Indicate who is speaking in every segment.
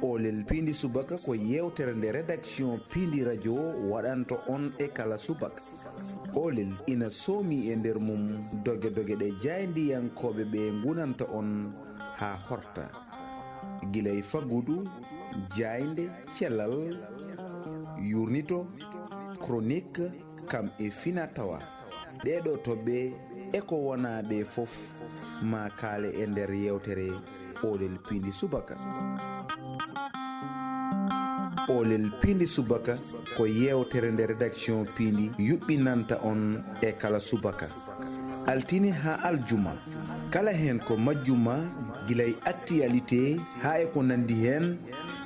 Speaker 1: Olel Piindi Subaka ko yewtere nde rédaction Piindi radio waɗanto on e kala subaka. Olel ina soomi e nder mum doge ɗe jayndiyankoɓe ɓe gunanta on ha horta gilay faggudu jaynde cellal yurnito chronique kam e fina tawa ɗeɗo toɓɓe e ko wona ɗe fof ma kaale e nder yewtere Olel Piindi Subaka. Olel Piindi Subaka ko yewtere nde rédaction Piindi yuɓɓinanta on e kala subaka altine ha aljuma kala hen ko majjuma gilay actualité ha e ko nandi hen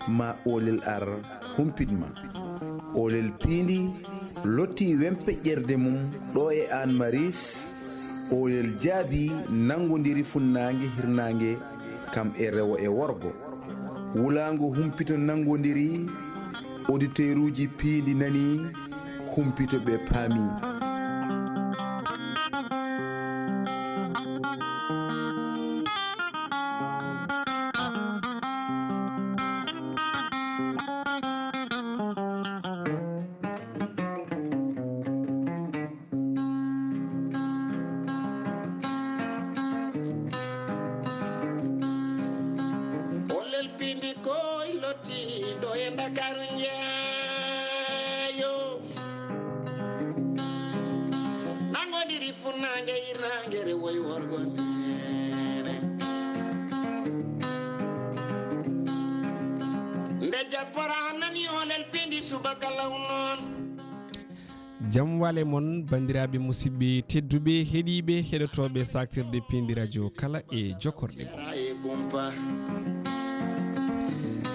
Speaker 1: ma Olel ar humpitma. Olel Piindi lotti wempeƴƴerde mum ɗo e an maris. Olel jaabi nangodiri funnangue hirnangue kam e rewo e worgo wulango humpito nangodiri auditeur uji Piindi nani humpito ɓe paami.
Speaker 2: jam wale mon bandiraɓe musidɓe tedduɓe heeɗiɓe heɗotoɓe saktirde Piindi radio kala e jokkorɗe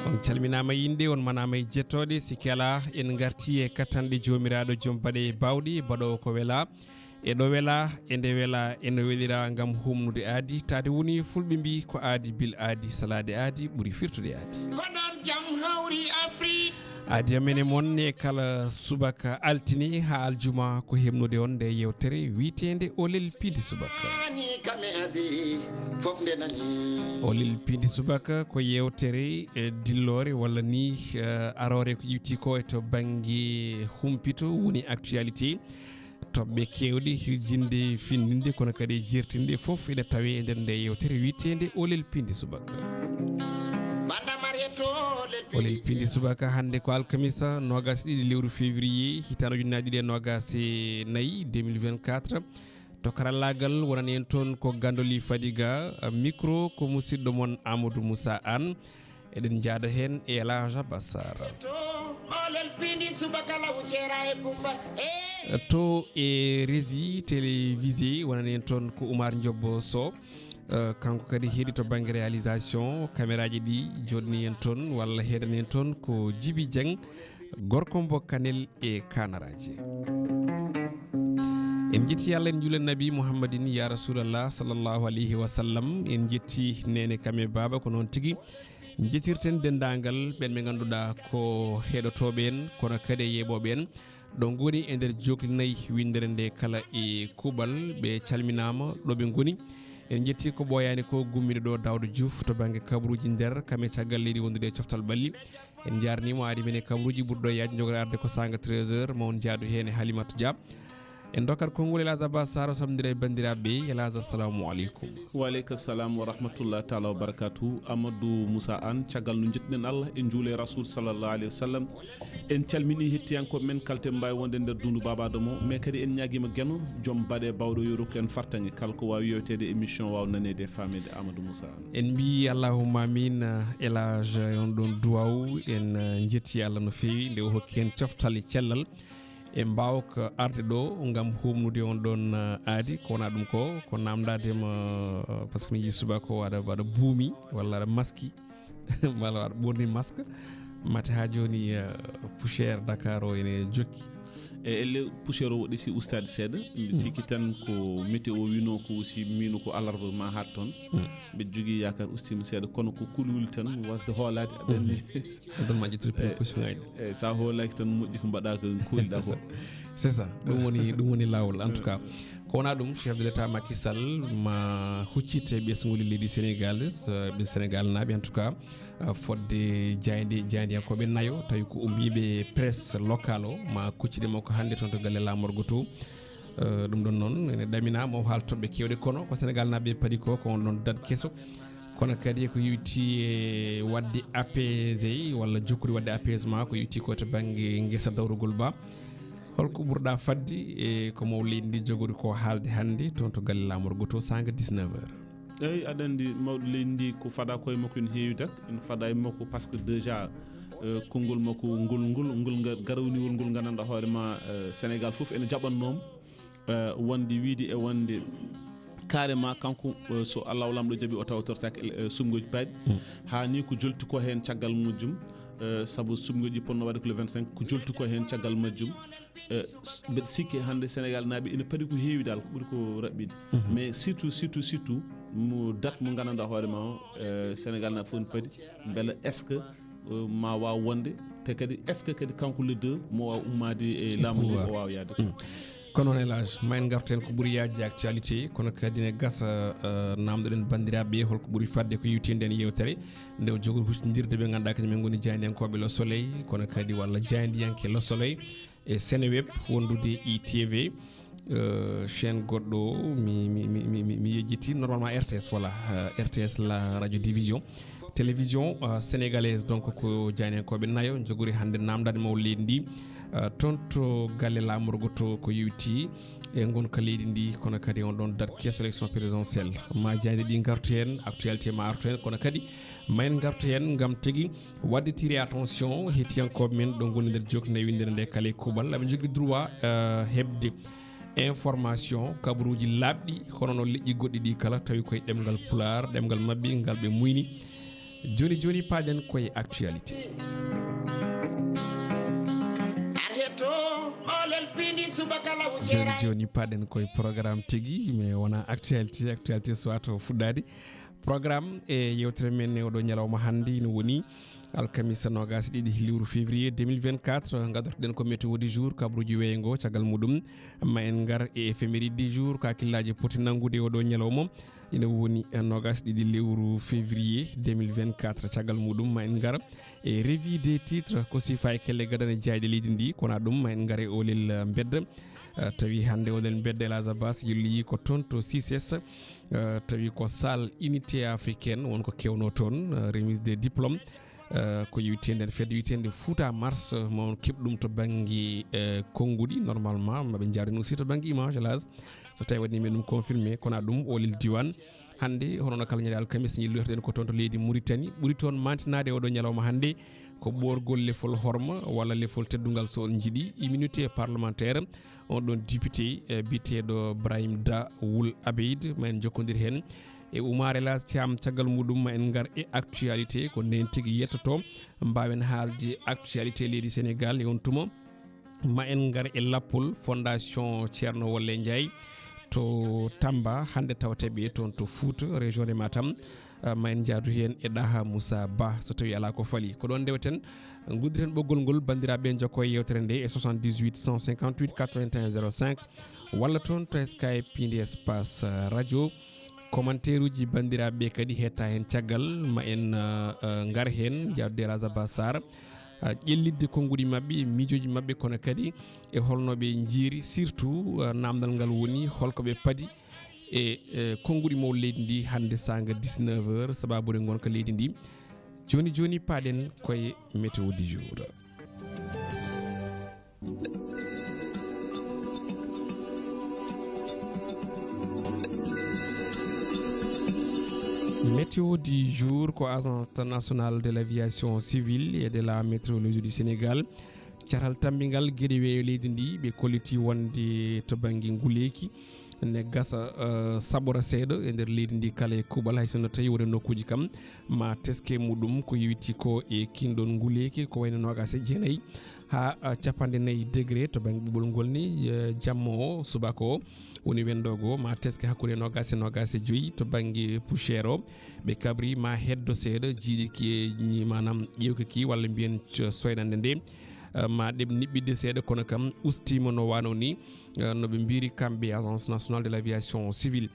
Speaker 2: on calminama yinde on manama e jettoɗe sikki ala en garti e kattanɗe jomiraɗo joom baɗe bawɗi baɗowo ko weela eɗo weela e nde weela ene welira gam humnude aadi tade woni fulɓe mbi ko aadi bil aadi salade aadi ɓuuri firtude aadi aadi amene moon e kala subaka altini ha aljuma ko hemnude on nde yewtere wiitende Olel Piindi Subaka. Olel Piindi Subaka ko yewtere dillore walla ni arore ko ƴiwti ko to banggue humpito woni actualité toɓɓe kewɗe hirjinde findinde kono kadi jertinde foof ene tawe e nder nde yewtere wiitende Olel Piindi Subaka. Olel Piindi Subaka hande ko alkamisa nogas ɗiɗi lewru février hitano ujunnaje ɗiɗi e nogas e nayyi 2024 to karallagal wonani en toon ko Gandoli Fadiga micro ko musidɗo moon Amadou Moussa Anne eɗen jaada hen e Elage Bassar to e régie télévisé wonani en toon ko Oumar Diobbo Sow kanko kadi heeɗi to banggue réalisation caméraji ɗi jodni en toon walla heeɗani en toon ko Djiby Dieng gorko mbo Kanel e kanaraji en jetti Allah en juulen nabi Mouhammadine ya rasulallah sallllahu alayhi wa sallam en jetti nene Kame Baba ko noon tigui jettirten dendagal ɓen ɓe ganduɗa ko heɗotoɓe en kono kadi e yeɓoɓe en ɗo goni e nder joklinayi windere nde kala e kuuɓal ɓe calminama ɗo ɓe goni en jetti ko ɓoyani ko gummide ɗo Dawdo Diouf to banggue kabaruji nder kame caggal leydi wondude e coftal balli en jarnimo aadi men e kabaruji ɓurɗo yaji jogori arde ko sanga 13h mawon jaadu hen e Halimatou Dia en dokkat konngol Elage Bassar samdira e bandiraɓe Elage assalamu aleykum.
Speaker 3: Waleykum salam wa rahmatullah taala wa barakatuh. Amadou Moussa Anne caggal no jetɗen Allah en juule rasoul sallallahu alayhi wa sallam en calmini hettiyankoɓe men kalte mbawi wonde nder dundu Baba Adamo mais kadi en ñaguima gueno joom baɗe bawɗo yorokko en fartague kala ko wawi yewtede émission waw nanede e famede Amadou Moussa Anne
Speaker 2: en mbi allahumma amin Elage on ɗon duwaw en jetti Allah no fewi nde o hokki en coftal e cellal e mbawka arde ɗo gam humnude on ɗon aadi ko wona ɗum ko namdadema par ce que mi yi subaka waɗa buumi walla aɗa maski walla waɗa ɓorni masque mate ha joni poussiére Dakar o ene jokki
Speaker 3: e elle poussiére o waɗi si ustade seeɗa mbi sikki tan ko météo wino ko aussi mino ko alarba ma hat toon mbiɗa jogui yakar ustima seeɗa kono ko kulhuli tan wasde hoolade aɗanni
Speaker 2: aɗon majjittude précaution ngaji
Speaker 3: eyyi sa hoolaki tan moƴƴi ko mbaɗa ko kolɗa ko
Speaker 2: c'est ça ɗum woni lawol en tout cas kona ɗum chef de l'état Macky Sall ma huccite ɓesgol leydi Sénégal ɓe Sénégal naaɓe en tout cas fodde jaydiyankoɓe nayo tawi ko ummiɓe presse local o ma kuccide makko hannde toon to galle lamorgo to ɗum ɗon noon ene ɗaminama o haal toɓɓe kewɗe kono ko Sénégal naaɓe paadi ko on ɗon date kesso kono kadi ko yewti e wadde apaisé walla jokkude wadde apaisement ko yewti ko to banggue guesa dawrugol ba holko ɓurɗa fadde e ko maw leydi ndi jogori ko haalde hannde toon to galle lamorgo to sanga 19 heures
Speaker 3: eyyi aɗa andi mawɗo leydi ndi ko faada koye makko ene heewi tak ene faada e makko par ce que déjà konngol makko ngol garawniwol ngol gandanɗa hoorema Sénégal foof ene jaɓannoma wonde wiide e wonde carrément kanko so Allah lamɗo jaaɓi o tawtortake sumgoji paaɗi ha ni ko jolti ko hen caggal majjum saabu sumgoji ponno waɗde ko le 25 ko jolti ko hen caggal majjum mbeɗa sikki hande Sénégal naaɓe ene paadi ko heewi dal ko ɓuuri ko raɓɓide mais surtout mo date mo gandanɗa hoorema o Sénégal naaɓe fof ne paadi beela est ce que ma waw wonde te kadi est ce que kadi kanko le 2 mo waw ummade e laamu ndu o wawa yaade
Speaker 2: kono on élage ma en garten ko ɓuuri yajde actualité kono kadi ne gasa namdoɗen bandiraɓe holko ɓuuri fadde ko yewti nden yewtere nde o jogori huccodirde ɓe ganduɗa kañumen goni jaydiyankoɓe Le Soleil kono kadi walla jaydiyanke Le Soleil e Seneweb wondude ITV chaîne goɗɗo mi yejjiti normalement RTS voilà RTS la radio division télévision sénégalaise donc ko jaydiyankoɓe nayo jogori hande namdade maw leydi ndi toon to galle lamorgo to ko yewti e gonka leydi ndi kono kadi on ɗon date kesso élection présidentielle ma jayde ɗi gartu hen actualité ma artu hen kono kadi ma en gartu hen gam tigui wadde tiré attention hettiyankoɓe men ɗo goni nder joknde windere nde kala kuuɓal aɓe jogui droit hebde information kabaruji labɗi hono no leƴƴi goɗɗi ɗi kala tawi koye ɗemgal pulaar ɗemgal mabɓe ngal ɓe muyni joni paaɗen koye actualité joni paaɗen koye programme tigui mais wona actualité soit to fuɗɗade programme e yewtere men oɗo ñalawma hannde no woni alkamisa nogas ɗiɗi lewru février 2024 gadortoɗen ko météo du jour kabaruji weyngo caggal muɗum ma en gar e éphéméride du jour ko hakkillaji poti nangude oɗo ñalawma ina woni nogas ɗiɗi lewru février 2024 caggal muɗum ma en gar e revue des titres ko sifa e kelle gadane jayde leydi ndi kona ɗum ma en gar e olel bedda tawi hande olel bedda El Azabas yolli ko toon to 6S tawi ko salle unité africaine wonko kewno toon remise des diplômes ko yewtende fedde witende Fouta Mars mo keɓɗum to banggue konnguɗi normalement maɓe jaarino aussi to banggue image hélas so tawi waɗini men ɗum confirmé kono ɗum olel diwan hande honono kala ñande alkamis ñillotoɗen ko toon to leydi Mauritanie ɓuuri toon mantinade oɗo ñalawma hande ko ɓorgol lefol horma walla lefol teddugal so on jiiɗi immunité parlementaire on ɗon député biteɗo Brahim Da Wul Abeid ma en jokkodir hen e Oumar Elas Thiam caggal muɗum ma en gar e actualité ko nden tigui yettoto mbawen haalde actualité leydi Sénégal e on tuma ma en gar e lappol fondation Ceerno Wolle Ndiaye to Tamba hande tawateɓe toon to Fouta région de Matam ma en jaadu hen e Daha Moussa Ba so tawi ala ko faali ko ɗon ndeweten guddiren ɓoggol ngol bandiraɓe jokko e yewtere nde e 78 158 81 05 walla toon to Skype Piindi espace radio commentaire uji bandiraɓe kadi hetta hen caggal ma en gar hen yawde Razaba Sar ƴellidde konnguɗi mabɓe miijoji mabɓe kono kadi e holnoɓe jiiri surtout namdal ngal woni holkoɓe paadi e konnguɗi maw leydi ndi hande sanga 19 heures sababude gonka leydi ndi joni paaɗen koye météo du jour météo du jour ko agence nationale de l'aviation civile et de la météorologie du Sénégal caral tambingal gueɗe weeyo leydi ndi ɓe kolliti wonde to banggue nguleyki ne gasa saɓora seeɗa e nder leydi ndi kala e kuuɓal hay sono tawi woni nokkuji kam ma teske muɗum ko yewiti ko e kinɗon nguleyki ko wayno nogas e jeenayyi ha capanɗe nayyi degré to banggue ɓiɓɓol ngol ni jamma o subaka o woni wendogo ma teske hakkude nogas e joyyi to banggue poussiére o ɓe kabri ma heddo seeɗa jiiɗi ki manam ƴewki ki walla mbiyen soynande nde ma ɗem niɓɓidde seeɗa kono kam ustima no wano ni no ɓe mbiri kamɓe agence nationale de l'aviation civile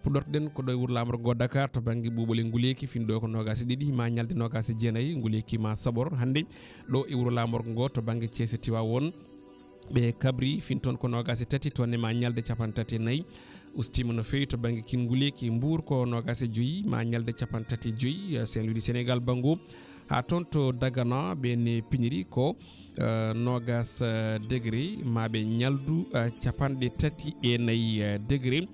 Speaker 2: puɗortoɗen ko ɗo e wuuro lamorgo ngo Dakar to banggue ɓuuɓole nguleyki finɗo ko nogasi ɗiɗi ma ñalde nogasi jeenayyi nguleyki ma sabor hande ɗo e wuuro lamorgo ngo to banggue Thiès Tivaouane ɓe kabri fin toon ko nogasi tati tonne ma ñalde capantati e nayyi ustima no fewi to banggue Kinguleyki Mbour ko nogasi e joyyi ma ñalde capantati e joyyi Saint-Louis du Sénégal banggo ha toon to Dagana ɓene piñiri ko nogas degré maɓe ñaldu capanɗe tati e nayyi degré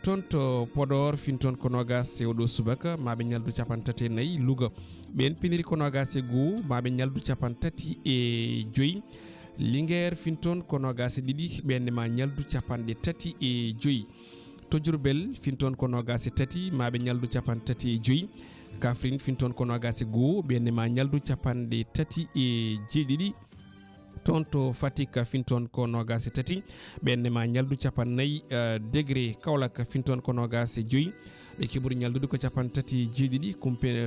Speaker 2: toon to Podor fin toon ko nogas e oɗo subaka maɓe ñaldu capantati e nayyi Louga ɓen piniri ko nogas e goho maɓe ñaldu capantati e joyyi Linguére fin toon ko nogas e ɗiɗi ɓenne ma ñaldu capanɗe tati e joyyi to Diourbel fin toon ko nogas e tati maɓe ñaldu capantati e joyyi Kaffrine fin toon ko nogas e goho ɓenne ma ñaldu capanɗe tati e jeeɗiɗi toon to Fatick fin toon ko nogas e tati ɓenne ma ñaldu capannayyi degré Kaolack fin toon ko nogas e joyyi ɓe keɓuri ñaldude ko capantati jeeɗiɗi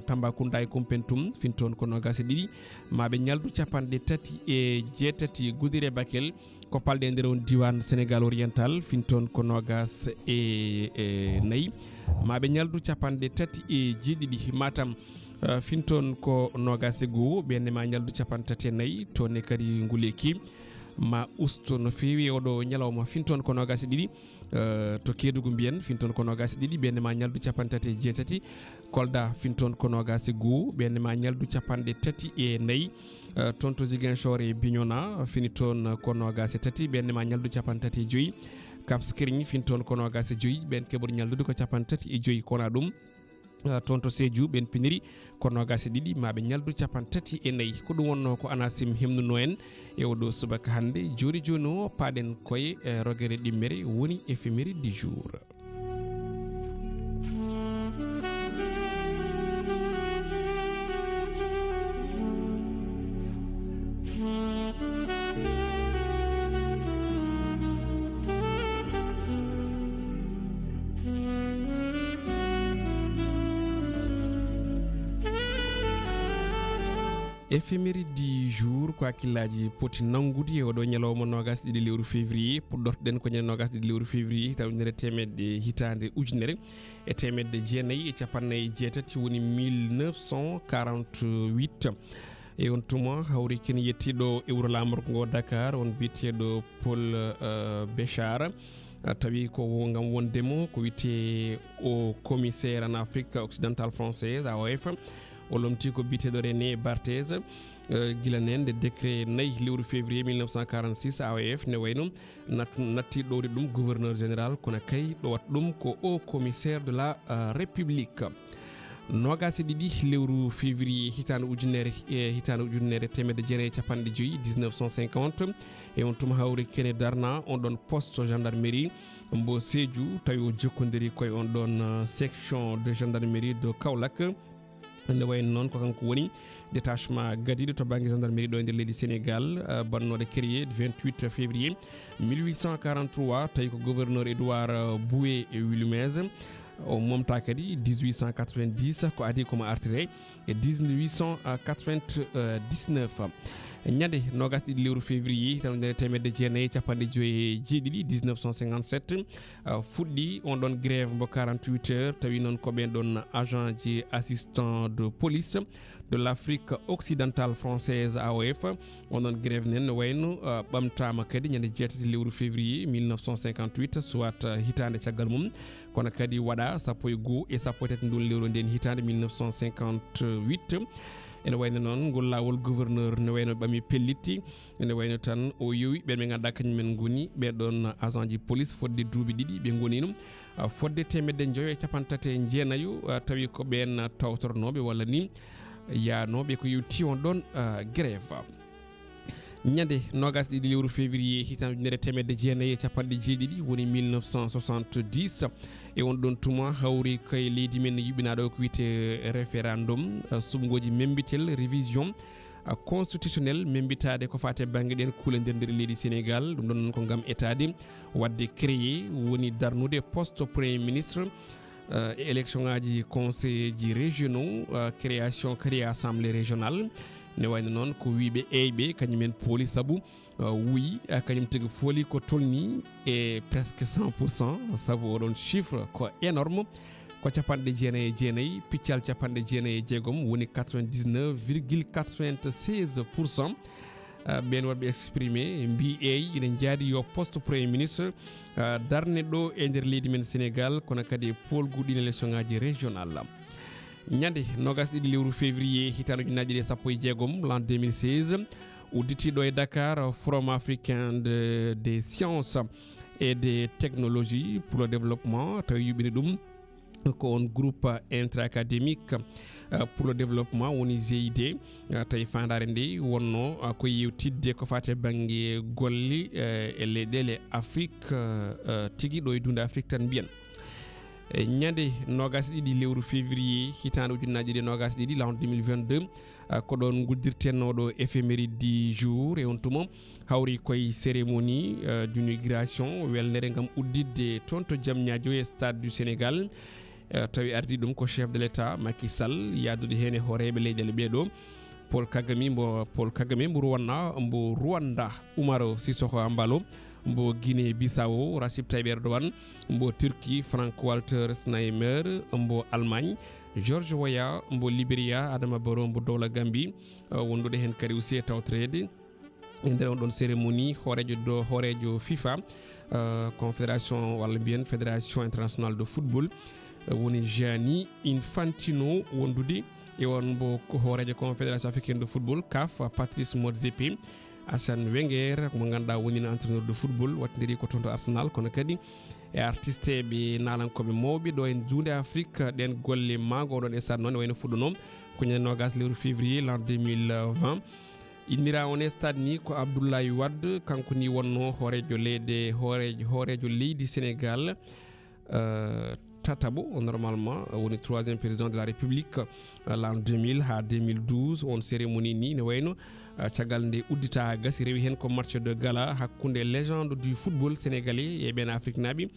Speaker 2: Tambacounda e Koumpentoum fin toon ko nogas e ɗiɗi maɓe ñaldu capanɗe tati e jeetati Goudiri Bakel ko palɗe e nder on diwan Sénégal oriental fin toon ko nogas e nayyi maɓe ñaldu capanɗe tati e jeeɗiɗi Matam fin toon ko nogas e goho ɓenne ma ñaldu capantati e nayyi toonne kadi Nguleyki ma usto no fewi oɗo ñalawma fin toon ko nogas e ɗiɗi to Kédougou mbiyen fin toon ko nogas e ɗiɗi ɓenne ma ñaldu capantati e jeetati Kolda fin toon ko nogas e goho ɓenne ma ñaldu capanɗe tati e nayyi toon to Ziguinchor e Bignona fini toon ko nogas e tati ɓenne ma ñaldu capantati e joyyi Cap Skirring fin toon ko nogas e joyyi ɓen keɓori ñaldude ko capantati e joyyi kona ɗum toon to Sédhiou ɓen piniri ko nogas e ɗiɗi maɓe ñaldu capantati e nayyi ko ɗum wonno ko ANACIM hemnuno en e oɗo subaka hande joni joni o paɗen koye rogere ɗimmere woni éphéméride du jour. Éphéméride du jour ko hakkillaji poti nangude e oɗo ñalawma nogas ɗiɗi lewru février puɗɗortoɗen ko ñande nogas ɗiɗi lewru février tawinere temedde hitande ujunere e temedde jeenayyi e capannayyi jeetati woni 1948 e on tuma hawri ken yettiɗo e wuuro lamorgo ngo Dakar on biyeteɗo Paul Béchar tawi ko gam wondemo ko wite au commissaire en Afrique occidentale française AOF o lomti ko biteɗo René Barthez gila nen de décret nayyi lewru février 1946 AOF ne wayno natti ɗowde ɗum gouverneur général kono kay ɗo wat ɗum ko haut commissaire de la république nogas e ɗiɗi lewru février hitande ujunere temedde jeenayyi e capanɗe joyyi 1950 e on tuma hawri kene darna on ɗon poste gendarmerie mbo Sédhiou tawi o jokkodiri koye on ɗon section de gendarmerie de Kaolack nde wayno noon ko kanko woni détachement gadiɗo to banggue gendarmerie ɗo e nder leydi Sénégal bannoɗo créé 28 février 1843 tawi ko gouverneur Édouard Boué Willemees o momta kadi 1890 ko adi komo artire e 1899 ñande nogas ɗiɗi lewru février tan nder temedde jeenayyi capanɗe joyyi e jeeɗiɗi 1957 fuɗɗi on ɗon grève mbo 48 heures tawi noon ko ɓen ɗon agent ji assistant de police de l'Afrique occidentale française AOF on ɗon grève nen no wayno ɓamtama kadi ñande jeetati lewru février 1958 soit hitande caggal mum kono kadi waɗa sappo e goho e sappo e tati ndun lewru nden hitande 1958 ene wayno noon ngol lawol gouverneur ne wayno ɓami pellitti ene wayno tan o yowi ɓen ɓe ganduɗa kañumen goni ɓeɗon agent ji police fodde duuɓi ɗiɗi ɓe goni fodde temedde joyo e capantati e jeenayyo tawi ko ɓen tawtornoɓe walla ni yanoɓe ko yewti on ɗon grève ñande nogas ɗiɗi lewru février hitande ujunere temedde jeenayyi e capanɗe jeeɗiɗi woni 1970 e on ɗon tuma hawri koye leydi men yuɓɓinaɗo ko wiyete référendum sumgoji membitel révision constitutionnel membitade ko fate banggue ɗen kuulendir nder leydi Sénégal ɗum ɗon noon ko gam etade wadde créé woni darnude poste premier ministre élection ngaji conseil ji régionaux création kadi assemblée régionale ne wayno noon ko wiiɓe eyɓe kañumen pooli saabu wuyi kañum tigi fooli ko tolni e presque 100% saabu oɗon chiffre ko énorme ko capanɗe jeenayyi e jeenayyi piccal capanɗe jeenayyi e jeegom woni 99,96%. ɓen waɗɓe exprimé mbi eyi ina jaadi yo poste premier ministre darne ɗo e nder leydi men Sénégal kono kadi e polguɗi élection ngaji régional. ñande 22 lewru février hitande ujunnaje ɗe 16 l'an 2016 udditiɗo e Dakar forum africain des sciences et des technologies pour le développement tawi yuɓɓini ɗum ko on groupe intra-académique pour le développement woni GID tawi fandare nde wonno ko yewtidde ko fate banggue golle e leyɗele Afrique tigui ɗo e dunde Afrique tan mbiyen ñande 22 lewru février hitande ujunnaje ɗe 22 l'an 2022 ko ɗon guddirtennoɗo éphéméride du jour e on tuma hawri koye cérémonie d'inauguration welnere gam uddidde toon to Diamniadio e stade du Sénégal tawi ardi ɗum ko chef de l'état Macky Sall yadude hen e hooreɓe leyɗele ɓeɗo Paul Kagame mbo Rwanda Oumaro Sissoko Embalo mbo Guinée Bissau Recep Tayyip Erdogan mbo Turquie Frank-Walter Steinmeier mbo Allemagne George Weah mbo Libéria Adama Barrow mbo Dowla Gambie wondude hen kadi aussi e tawtorede e nder on ɗon cérémonie hoorejo FIFA confédération walla mbiyen fédération internationale de football woni Gianni Infantino wondude e won mbo hoorejo confédération africaine de football CAF Patrice Motsepe Arsène Wenger mo ganduɗa woni entraîneur de football wattidiri ko toon to Arsenal kono kadi e artiste ɓe nalankoɓe mawɓe ɗo en juunde Afrique ɗen golle mago oɗon e stade noon wayno fuɗɗono ko ñande 20 lewru février l'an 2020 innira on e stade ni ko Abdoulaye Wade kanko ni wonno hoorejo leydi Sénégal Tatabo normalement woni 3e président de la République l'an 2000 ha 2012 on cérémonie ni ne wayno caggal nde uddita gasi rewi hen ko match de gala hakkunde légende du football sénégalais e ɓen Afrique naaɓe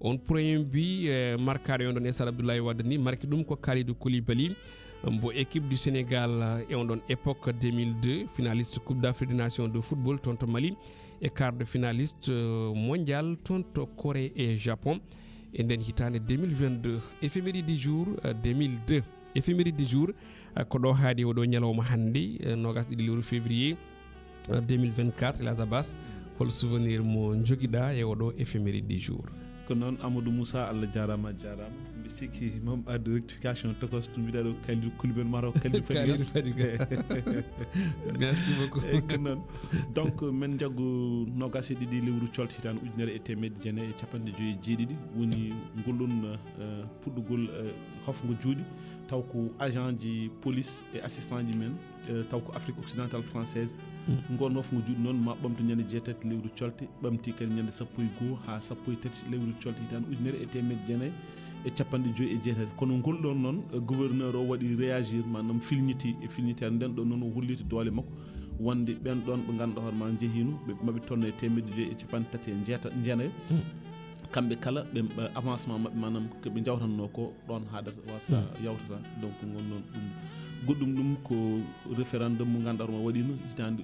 Speaker 2: on premier but marquaɗo on ɗon e stade Abdoulaye Wade ni marqué ɗum ko Kalidou Koulibaly mbo équipe du Sénégal e on ɗon époque 2002 finaliste coupe d'Afrique des nations de football toon to Mali e quart de finaliste mondial toon to Corée et Japon e nden hitande 2022 éphéméride du jour 2002 éphéméride du jour ko ɗo haadi oɗo ñalawma hannde 22 lewru février 2024 Elhadj Abbas hol souvenir mo joguiɗa e oɗo éphéméride du jour
Speaker 3: ko noon Amadou Moussa Allah jarama mbi sikki mom addu rectification tokos to mbiɗa ɗo Kalidou Koulibaly maro Kalidou Fadiga merci beaucoup ko noon donc men jaggu 22 lewru colti hitande ujunere e temedde jeenayyi e capanɗe joyyi e jeeɗiɗi woni ngolɗon puɗɗugol hofgo juuɗe taw ko agent ji police et assistant ji men taw ko Afrique occidentale française gon hofgo juuɗe noon ma ɓamto ñande jeetati lewru colte ɓamti kadi ñande 12 ha 13 lewru colte hitande ujunere e temedde jeenayyi e capanɗe joyyi e jeetati kono ngolɗon noon gouverneur o waɗi réagir manam filñiti nden ɗon noon o holliti doole makko wonde ɓen ɗon ɓe ganduɗa hoore ma jeehino ɓe maɓe tonne e temedde joyyi e capanɗe tati e jeenayyi kamɓe kala ɓe avancement maɓɓe manam koɓe jawtanno ko ɗon haadata wasa yawtata donc gonnoon ɗum goɗɗum ɗum ko référendum mo ganduɗa ma waɗino hitande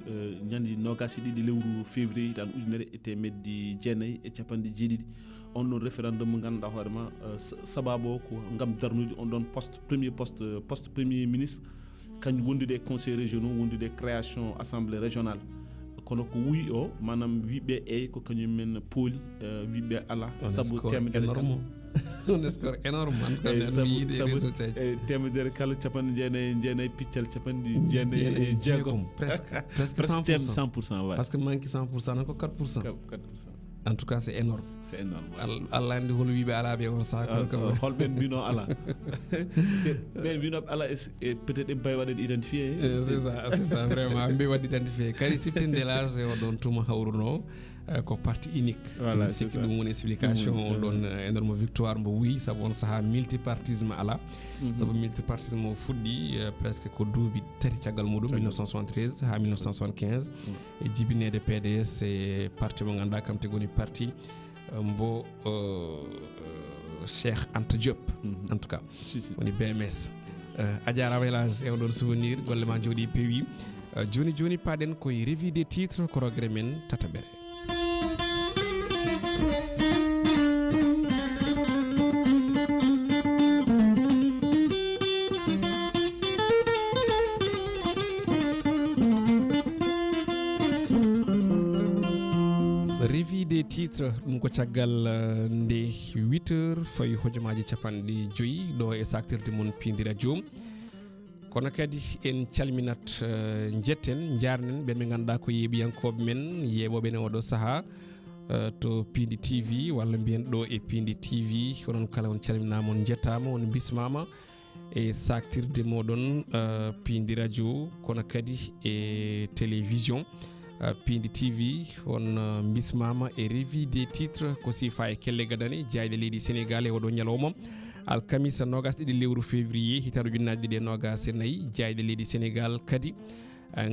Speaker 3: ñande 22 lewru février hitande ujunere e temedde jeenayyi e capanɗe jeeɗiɗi on ɗon référendum mo ganduɗa hoorema sababu o ko gam darnude on ɗon poste premier ministre kañum wondude e conseil régionaux wondude création assemblée régionale kono ko wuyi o manam wiɓe eyi ko kañumen pooli wiɓe ala saabu temedere kala
Speaker 2: on score énorme en tout cas mi yiide résultat
Speaker 3: temedere kala capanɗe jeenayyi piccal capanɗe jeenayyi e jeegom presque 100%
Speaker 2: parce que manque 100% nan ko 4% en tout cas c'est énorme Allah andi hol wiɓe ala ɓe on saaha
Speaker 3: holɓen mbino ala ɓen mbino ala peut être en mbawi waɗede identifié
Speaker 2: c'est ça vraiment mbi waɗde identifié kadi siftinde l'âge e oɗon tuma hawruno ko parti unique voilà sikki ɗum woni explication on ɗon énorme victoire mbo wi saabu on saaha multipartisme ala saabu multipartisme o fuɗɗi presque ko duuɓi tati caggal muɗum 1973 ha 1975 e jibinede PDS e parti mo ganduɗa kam te goni parti mbo Cheikh Anta Diop en tout cas woni BMS a jarama Elhadj e oɗon souvenir golle ma jooɗi peewi joni joni paɗen koye revue des titres ko rogere men tataɓere. Revue des titres ɗum ko caggal nde 8h fayi hojomaji capanɗe 5 ɗo e saktirde mon Piindi radio. Kono kadi en calminat jetten jarnen ɓen ɓe ganduɗa ko yeeɓiyankoɓe men yeeɓoɓe ne oɗo saaha to Piindi TV walla mbiyen ɗo e Piindi TV onon kala on calminama on jettama on bismama e saktirde moɗon Piindi radio kono kadi e télévision Piindi TV on bismama e revue des titres ko sifa e kelle gadane jayde leydi Sénégal e oɗo ñalawma alkamisa nogas ɗiɗi lewru février hitaru junnaji ɗiɗi e nogas e nayyi jayde leydi Sénégal kadi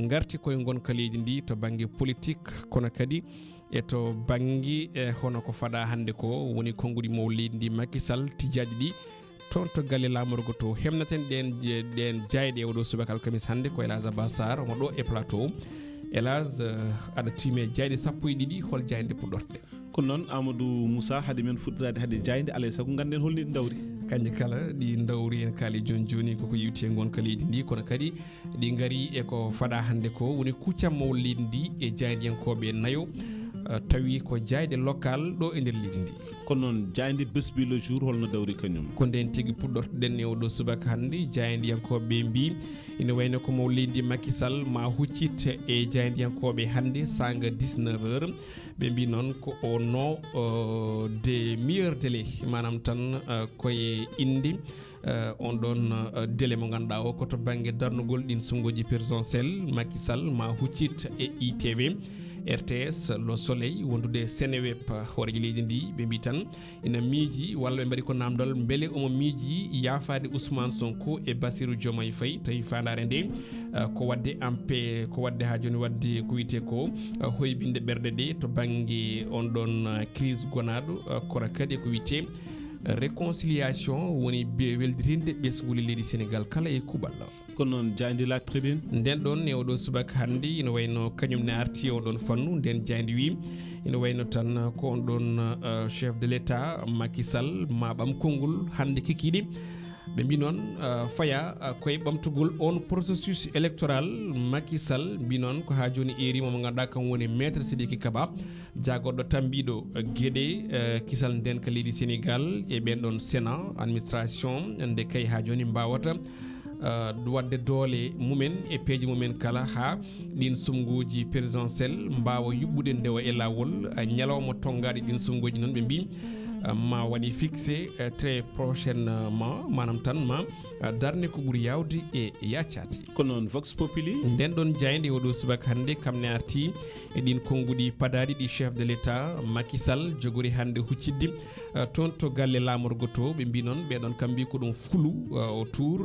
Speaker 2: garti koye gonka leydi ndi to banggue politique kono kadi e to banggue hono ko faɗa hande ko woni konngudi mow leydi ndi Macky Sall tijaji ɗi toon to galle lamorgo to hemnaten ɗen jayɗe e oɗo subaka alkamisa hande ko Elage Abbas Sarr omo ɗo e plateau. Elage aɗa tiime jayɗe 12 hol jayde puɗɗorte
Speaker 3: ko noon Amadou Moussa hade men fuɗɗorade hade jayde alay saago ganden holni ɗi dawri
Speaker 2: kanƴe kala ɗi dawri en kaali joni joni koko yewti e gonka leydi ndi kono kadi ɗi gaari e ko faɗa hande ko woni kuccammowo leydi ndi e jaydiyankoɓe nayo tawi ko jayde local ɗo e nder leydi ndi
Speaker 3: kono noon jayde besbi le jour holno dawri kañum
Speaker 2: ko nden tigui puɗɗortoɗen e oɗo subaka hande jaydiyankoɓe mbi ina wayno ko mow leydi Macky Sall ma huccit e jaydiyankoɓe hande sanga 19h ɓe mbi noon ko au nom des meilleurs délais manam tan koye inde on ɗon délai mo ganduɗa o koto banggue darnugol ɗin sumgoji présidentiel Macky Sall ma huccit e ITV RTS Le Soleil wondude Seneweb horeji leydi ndi ɓe mbi tan ina miiji walla ɓe mbaɗi ko namdal beele omo miiji yaafade Ousmane Sonko e Bassirou Diomaye Faye tawi fandare nde ko wadde ampe ko wadde ha joni wadde ko wiyete ko hoybinde ɓerde ɗe to banggue on ɗon crise gonaɗo kono kadi ko wiyete réconciliation woni weldirinde ɓesgol leydi Sénégal kala e kuɓal
Speaker 3: kono noon jaydi la tribune
Speaker 2: nden ɗon e oɗo subaka hande ina wayno kañum ne arti o ɗon fannu nden jaydi wi ina wayno tan ko on ɗon chef de l'état Macky Sall ma ɓam konngol hande kikiɗe ɓe mbi noon faya koye ɓamtugol on processus électoral Macky Sall mbi noon ko ha joni erima mo ganduɗa kam woni maître Sidiki Kaba jagoɗo tambiɗo gueɗe kisal nden ka leydi Sénégal e ɓen ɗon sénat administration nde kay ha joni mbawata wadde doole mumen e peeje mumen kala ha ɗin sumgoji présidentiel mbawa yuɓɓude ndewa e lawol ñalawma tongaɗe ɗin sumgoji noon ɓe mbi ma waɗi fixé très prochainement manam tan ma darne ko ɓuuri yawde e yaccade
Speaker 3: ko noon Vox Populi
Speaker 2: nden ɗon jayde oɗo subaka hande kamne arti e ɗin konnguɗi padaɗi ɗi chef de l'état Macky Sall jogori hande huccidde toon to galle lamorgo to ɓe mbi noon ɓeɗon kam mbi ko ɗum flou autour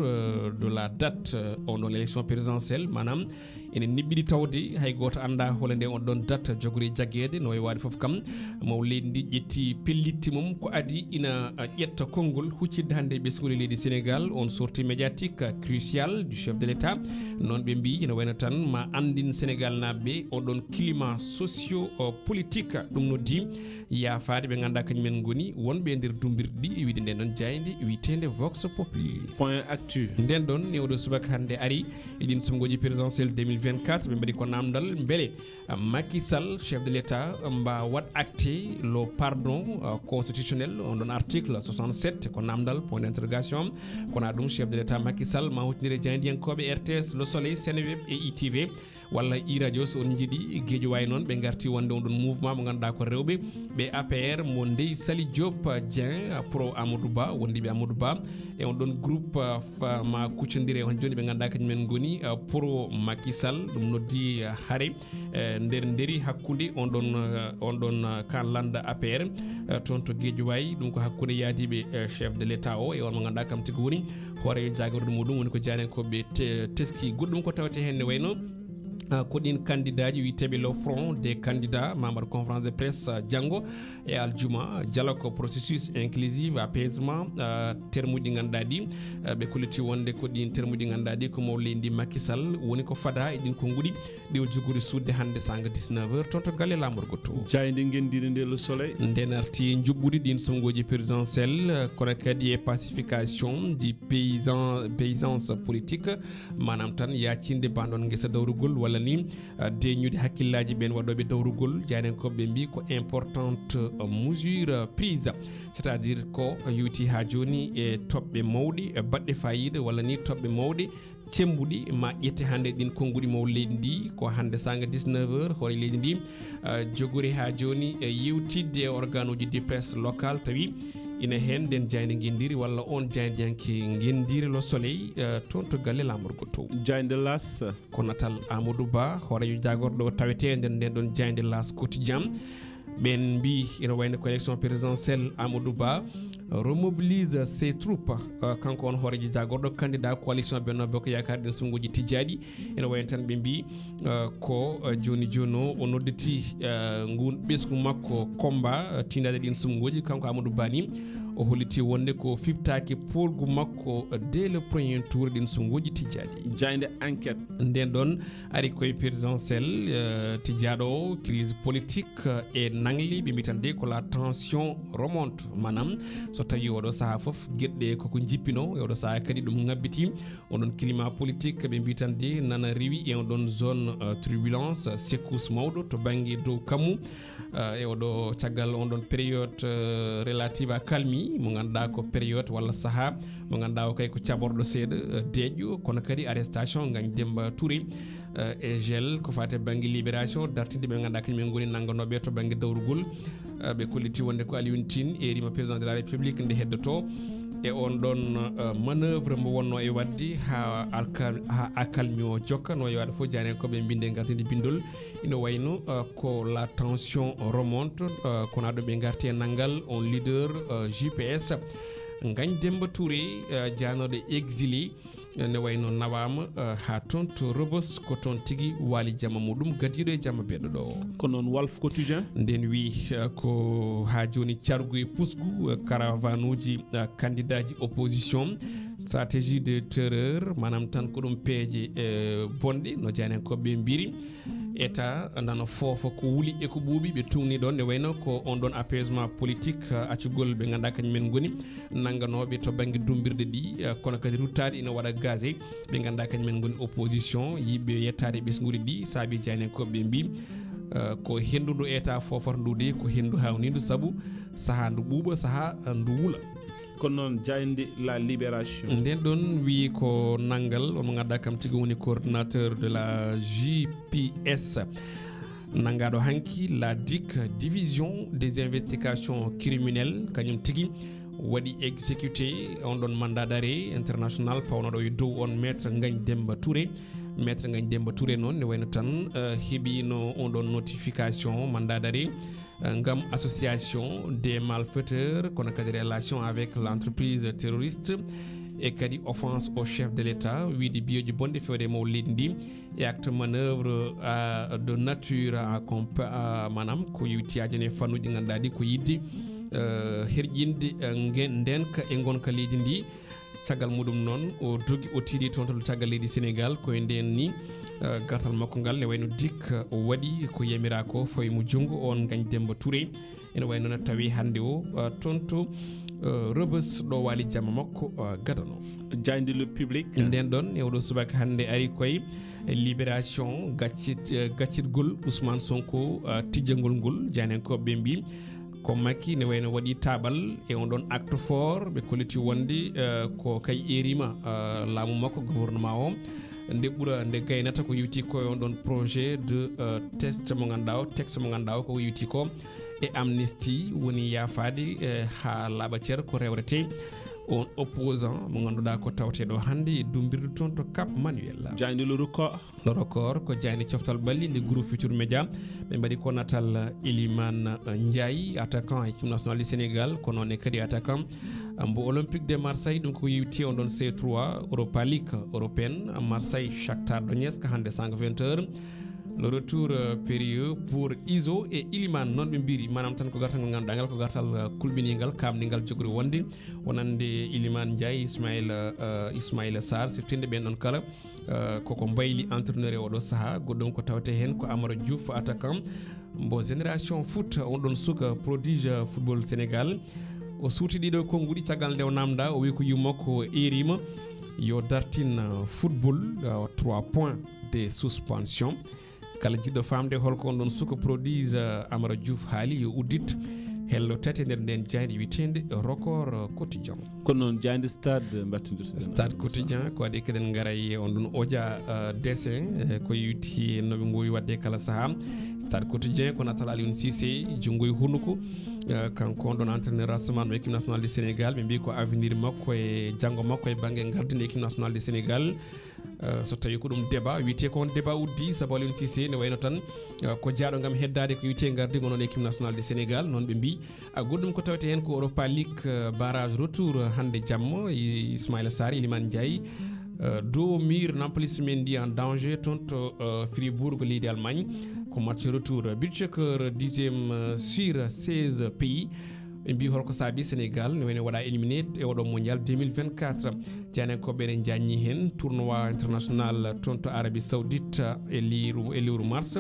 Speaker 2: de la date on ɗon élection présidentielle manam ene niɓɓiɗi tawde hay goto anda hole nde on ɗon date jogori jagguede no way wade foof kam maw leydi ndi ƴetti pellitti mum ko adi ina ƴetta konngol huccidde hande e ɓesgol leydi Sénégal on sortie médiatique crucial du chef de l'état noon ɓe mbi ina wayno tan ma andin Sénégal naɓe oɗon climat socio politique ɗum noddi yaafade ɓe ganduɗa kañumen goni wonɓe nder dumbirɗi ɗi wiide nden ɗon jayde witende Vox Populi
Speaker 3: point actu
Speaker 2: nden ɗon ne oɗo subaka hande ari eɗin sumgoji présidentiel 2024 ɓe mbaɗi ko namdal beele Macky Sall chef de l'état mba wat acté le pardon constitutionnel on ɗon article 67 ko namdal point d'interrogation kono ɗum chef de l'état Macky Sall ma hutinire jaydiyankoɓe RTS Le Soleil Seneweb e ITV walla i radio so on jiiɗi gueejo way noon ɓe garti wonde on ɗon mouvement mo ganduɗa ko rewɓe ɓe APR mo Ndeye Sali Diop Dieng pro Amadou Ba wondiɓe Amadou Ba e on ɗon groupe ma kuccodire on joni ɓe ganduɗa kañumen goni pro Macky Sall ɗum noddi haare nder nderi hakkude on ɗon kan landa APR toon to gueejo way ɗum ko hakkude yaadiɓe chef de l'état o e on mo ganduɗa kam tigi woni hoore jagorɗo muɗum woni ko janenkoɓe teski goɗɗum ko tawete hen ne wayno ko ɗin candidat ji witeɓe le front des candidats membre conférence de presse janggo e aljuma dialogue processus inclusive apaisement terme ɗi ganduɗa ɗi ɓe kolliti wonde ko ɗin terme ɗi ganduɗa ɗi ko mawleydi Macky Sall woni ko fada e ɗin konguɗi ɗi o jogori sudde hande sanga 19h toon to galle lamorgo to
Speaker 3: jayde gendiri nde le soleil
Speaker 2: nden arti jubbuɗi ɗin songoji présidentiel kono kadi e pacification du paysance politique manam tan yacinde banɗon guesa dawrugol walla ni deñude hakkillaji ɓen waɗoɓe dawrugol janenkoɓe mbi ko importante mesure prise c'est à dire ko yewti ha joni e toɓɓe mawɗe baɗɗe fayida walla ni toɓɓe mawɗe cembuɗi ma ƴette hande ɗin konguɗi maw leydi ndi ko hande sanga 19h hoore leydi ndi jogori ha joni yewtidde e organe uji de presse local tawi ina hen nden jayde guendiri walla on jayde yanke guendiri le soleil toon to galle lamorgo to
Speaker 3: jayde las
Speaker 2: ko natal Amadou Ba horejo jagorɗo tawete nden ɗon jayde las quotidien ɓen mbi ina wayno ko élection présidentielle Amadou Ba remobilise ses troupes kanko on horejo jagorɗo candidat coalition Benno Bokk Yakar ɗen sunguji tijjaɗi ene wayno tan ɓe mbi ko joni joni o nodditi ngun ɓesgu makko combat tindade ɗin sumgoji kanko Amadou Ba ni o holliti wonde ko fiftaki polgu makko dès le premier tour ɗin sumgoji tijjaɗi
Speaker 3: jayde enquête
Speaker 2: nden ɗon ari koye présidentiel tijjaɗo crise politique e nangli ɓe mbi tan de ko la tension remonte manam so tawi oɗo saaha foof gueɗɗe koko jippino e oɗo saaha kadi ɗum ngabbiti oɗon climat politique ɓe mbi tan de nana rewi e oɗon zone turbulence secousse mawɗo to banggue dow kammu e oɗo caggal on ɗon période relative à calmie mo ganduɗa ko période walla saaha mo ganduɗa o kay ko caɓorɗo seeɗa deƴƴo kono kadi arrestation Ngagne Demba Touré e gel ko fate banggue libération dartinde ɓe ganduɗa kañumen goni nangganoɓe to banggue dawrugol ɓe kolliti wonde ko Alioune Tine erima président de la république nde heddoto e on ɗon manœuvre mo wonno e wadde ha accalmi o jokka no waɗa fof jani koɓe binde gartide bindol ina wayno ko la tension remonte kono aɗo ɓe garti e nanggal on leader JPS Ngagne Demba Touré janoɗo exilé ne wayno nawama ha toon to Rebeuss ko toon tigui waali jamma muɗum gadiɗo e jamma beɗo ɗo
Speaker 3: ko noon Walf Quotidien
Speaker 2: nden wi ko ha joni cargu e pusgu caravane uji candidat ji opposition stratégie de terreur manam tan ko ɗum peeje bonɗe no janenkoɓe mbiri état nana foofa ko wuuli e ko ɓuuɓi ɓe tungni ɗon ne wayno ko on ɗon apaisement politique accugol ɓe ganduɗa kañumen goni nangganoɓe to banggue dumbirɗe ɗi kono kadi ruttade ina waɗa gazé ɓe ganduɗa kañumen goni opposition yiɓe yettade ɓesguji ɗi saabi janenkoɓe mbi ko hendudu état fofata ndude ko hendu hawnidu saabu saaha ndu ɓuuɓa saaha ndu wuula
Speaker 3: kono noon jayde la libération
Speaker 2: nden ɗon wi ko nanggal on mo ganduɗa kam tigui woni coordinateur de la JPS nangaɗo hanki la DIC division des investigations criminelles kañum tigui waɗi exécuté on ɗon mandat d'arrêt international pawnoɗo e dow on maître Ngagne Demba Touré maître Ngagne Demba Touré noon ne wayno tan heeɓino on ɗon notification mandat d'arrêt ngam association des malfaiteurs kono kadi relation avec l'entreprise terroriste e kadi offense au chef de l'état wiide biyoji bonɗe fewde maw leydi ndi e acte manœuvre de nature à manam ko yewtiyaji ne fannuji ganduɗa ɗi ko yidde herƴinde ndenka e gonka leydi ndi caggal muɗum noon o dogi o tiiɗi toon to caggal leydi Sénégal koye nden ni gartal makko ngal ne wayno DIC o waɗi ko yamira ko fawi mo junggo on Ngagne Demba Touré ene wayno no tawi hande o toon to Rebeuss ɗo waali jamma makko gadano
Speaker 3: jayde le public
Speaker 2: nden ɗon e oɗo subaka hande ari koye libération gaccitgol Ousmane Sonko tijjangol ngol janenkoɓe mbi ko Macky ne wayno waɗi taɓal e on ɗon acte fort ɓe kolliti wonde ko kay erima laamu makko gouvernement o nde ɓuura nde gaynata ko yewti ko on ɗon projet de test mo ganduɗa o texte mo ganduɗa o koko yewti ko e amnesty woni yaafade ha laaɓa ceer ko rewrete on opposant mo ganduɗa ko tawteɗo hande e dumbirdu toon to Cap Manuel.
Speaker 3: jayndi le record
Speaker 2: ko jayndi coftal balli nde groupe Futur Média ɓe mbaɗi ko natal Iliman Ndiaye attaquant équipe nationale du Sénégal ko noon e kadi attaquant mbo Olympique de Marseille ɗum ko yewti on ɗon C3 Europa League européenne Marseille Shakhtar Donetsk hande 5:20 le retour périlleux pour Iso et Iliman non ɓe mbiri manam tan ko gartal ngam dangal ko gartal kulɓinigal kamningal jogori wonde wonande Iliman Ndiaye Ismaïla Sarr siftinde ɓen ɗon kala koko mbayli entraîneur e oɗo saaha goɗɗum ko tawte hen ko Amadou Diouf attaquant mbo génération foot on ɗon suka prodige football Sénégal o suuti ɗiɗo konnguɗi caggal nde o namda o wi ko yummakko erima yo dartin football 3 points de suspension kala jiɗɗo famde holko on ɗon suka prodige Amadou Diouf haali yo uddit hello tati nder nden jaydi witende record quotidien
Speaker 3: kono noon jaydi stade
Speaker 2: quotidien ko waɗi keɗen garay on ɗon oja dessin ko yewti noɓe gowi wadde kala saaha stade quotidien ko natal Aliou Cissé junggo e hunnuko kanko on ɗon entraîneur rassemblement équipe nationale du Sénégal ɓe mbi ko avenir makko e janggo makko e banggue gardinde équipe nationale du Sénégal so tawi ko ɗum débat wiyete ko on débat uddi saabu Aliou Cissé ne wayno tan ko jaaɗo gam heddade ko wiyete gardigo noon équipe nationale du Sénégal noon ɓe mbi goɗɗum ko tawete hen ko Europa League barrage retour hande jamma Ismaïla Sarr Iliman Ndiaye dow mur Nampalys Mendy en danger toon to Fribourg leydi Allemagne ko match retour Beachcracker 10e sur 16 pays ɓe mbi holko saabi Sénégal ne wayno waɗa éliminé e oɗo mondial 2024 tianen ko ɓeɗe janni hen tournoi international toon to Arabie Saoudite e lewru mars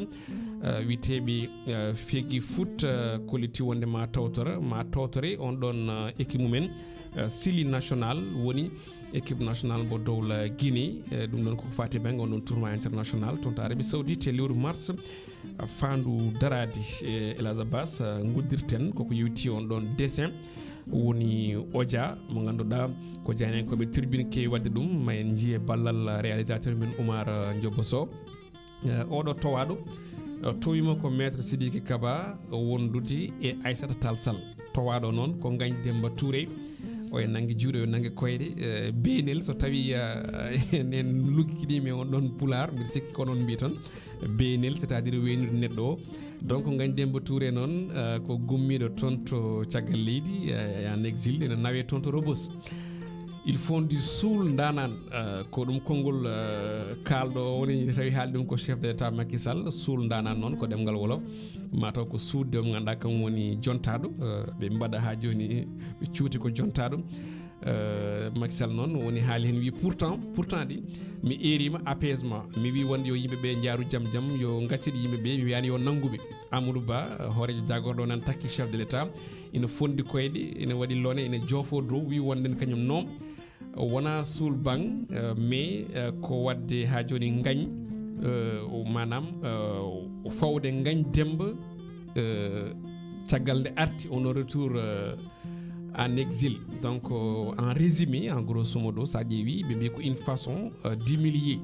Speaker 2: witeɓe fegui foot koliti wonde ma tawtore on ɗon équipe mumen Sili national woni équipe nationale mo dowla Guinée ɗum ɗon koko fati banggue on ɗon tournoi international toon to Arabie Saoudite e lewru mars fandu darade Elhadj Abbas guddirten koko yewti on ɗon dessin woni odia mo ganduɗa ko jani en koɓe turbine kewi wadde ɗum ma en jiiye ballal réalisateur min Oumar Ndiobo Sow oɗo towaɗo towima ko maître Sidiki Kaba wondude e Aissata Tall Sall towaɗo noon ko Ngagne Demba Touré o en nangue juuɗe o nangue koyɗe beenel so tawi en luggikiɗimi on ɗon pulaar mbiɗa sikki ko noon mbi tan beenel c'est à dire weynude neɗɗo o donc Ngagne Demba Touré noon ko gummiɗo toon to caggal leydi en exil ene nawe toon to Rebos il faut du suul danan ko ɗum konngol kalɗo woni tawi haali ɗum ko chef de l'état Macky Sall suul danan noon ko ɗemgal wolof mataw ko suudde mo ganduɗa kam woni jontaɗo ɓe mbaɗa ha joni ɓe cuuti ko jontaɗo Macky Sall noon woni haali hen wi pourtant ɗi mi erima apaisement mi wi wonde yo yimɓeɓe jaaru jaam yo gacciɗe yimɓeɓe mi wiyani yo nangguɓe Amadou Ba hoorejo jagorɗo nan takki chef de l'état ina fondi koyɗe ina waɗi lone ina joofo dow wi wonden kañum noon wona suul bang mais ko wadde ha joni Ngagne manam fawde Ngagne Demba caggal nde arti on retour en exil donc en résumé en grosso modo sa ƴeewi ɓe mbi ko une façon d'humilier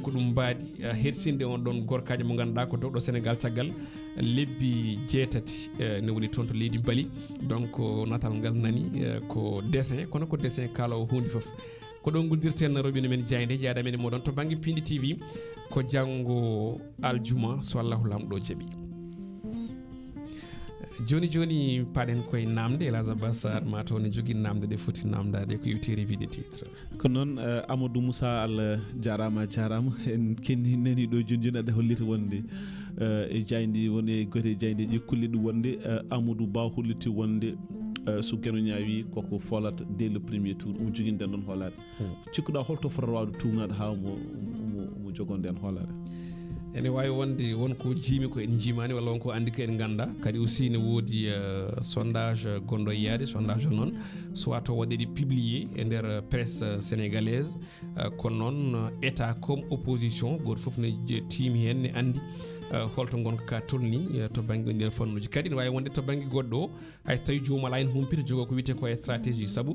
Speaker 2: ko ɗum mbaadi hersinde on ɗon gorkaji mo ganduɗa ko dowɗo Sénégal caggal lebbi 6 ne woni toon to leydi Bali donc natal ngal nani ko dessin kono ko dessin kalawo hunde foof ko ɗon guddirten roɓine men jayde jeyɗa men e moɗon to banggue Piindi TV ko janggo aljuma so Allahu lamɗo jaaɓi joni paɗen koye namde Elhadj Abbas mataw ne jogui namde ɗe foti namdade ko yewti revue des titres
Speaker 3: ko noon Amadou Moussa Allah jarama en kenni nani ɗo joni aɗa hollita wonde e jaydi woni gote jaydeji kulli ɗum wonde Amadou Ba holliti wonde so gueno ñaawi koko folata dès le premier tour joguinden ɗon hoolade cikkuɗa holto fota wawde tugnaɗo ha mo jogonden hoolade
Speaker 2: ene wawi wonde wonko jiimi ko en jimani walla wonko andi ko en ganda kadi aussi ne woodi sondage gonɗo yiyade sondage o noon soit to waɗeɗi publié e nder presse sénégalaise kono noon état comme opposition goto foof ne tiimi hen ne andi holto gonka ka tolni to banggue nden fannuji kadi ne wawi wonde to banggue goɗɗo o hay so tawi jomum ala en humpita jogo ko wiyete ko e stratégie saabu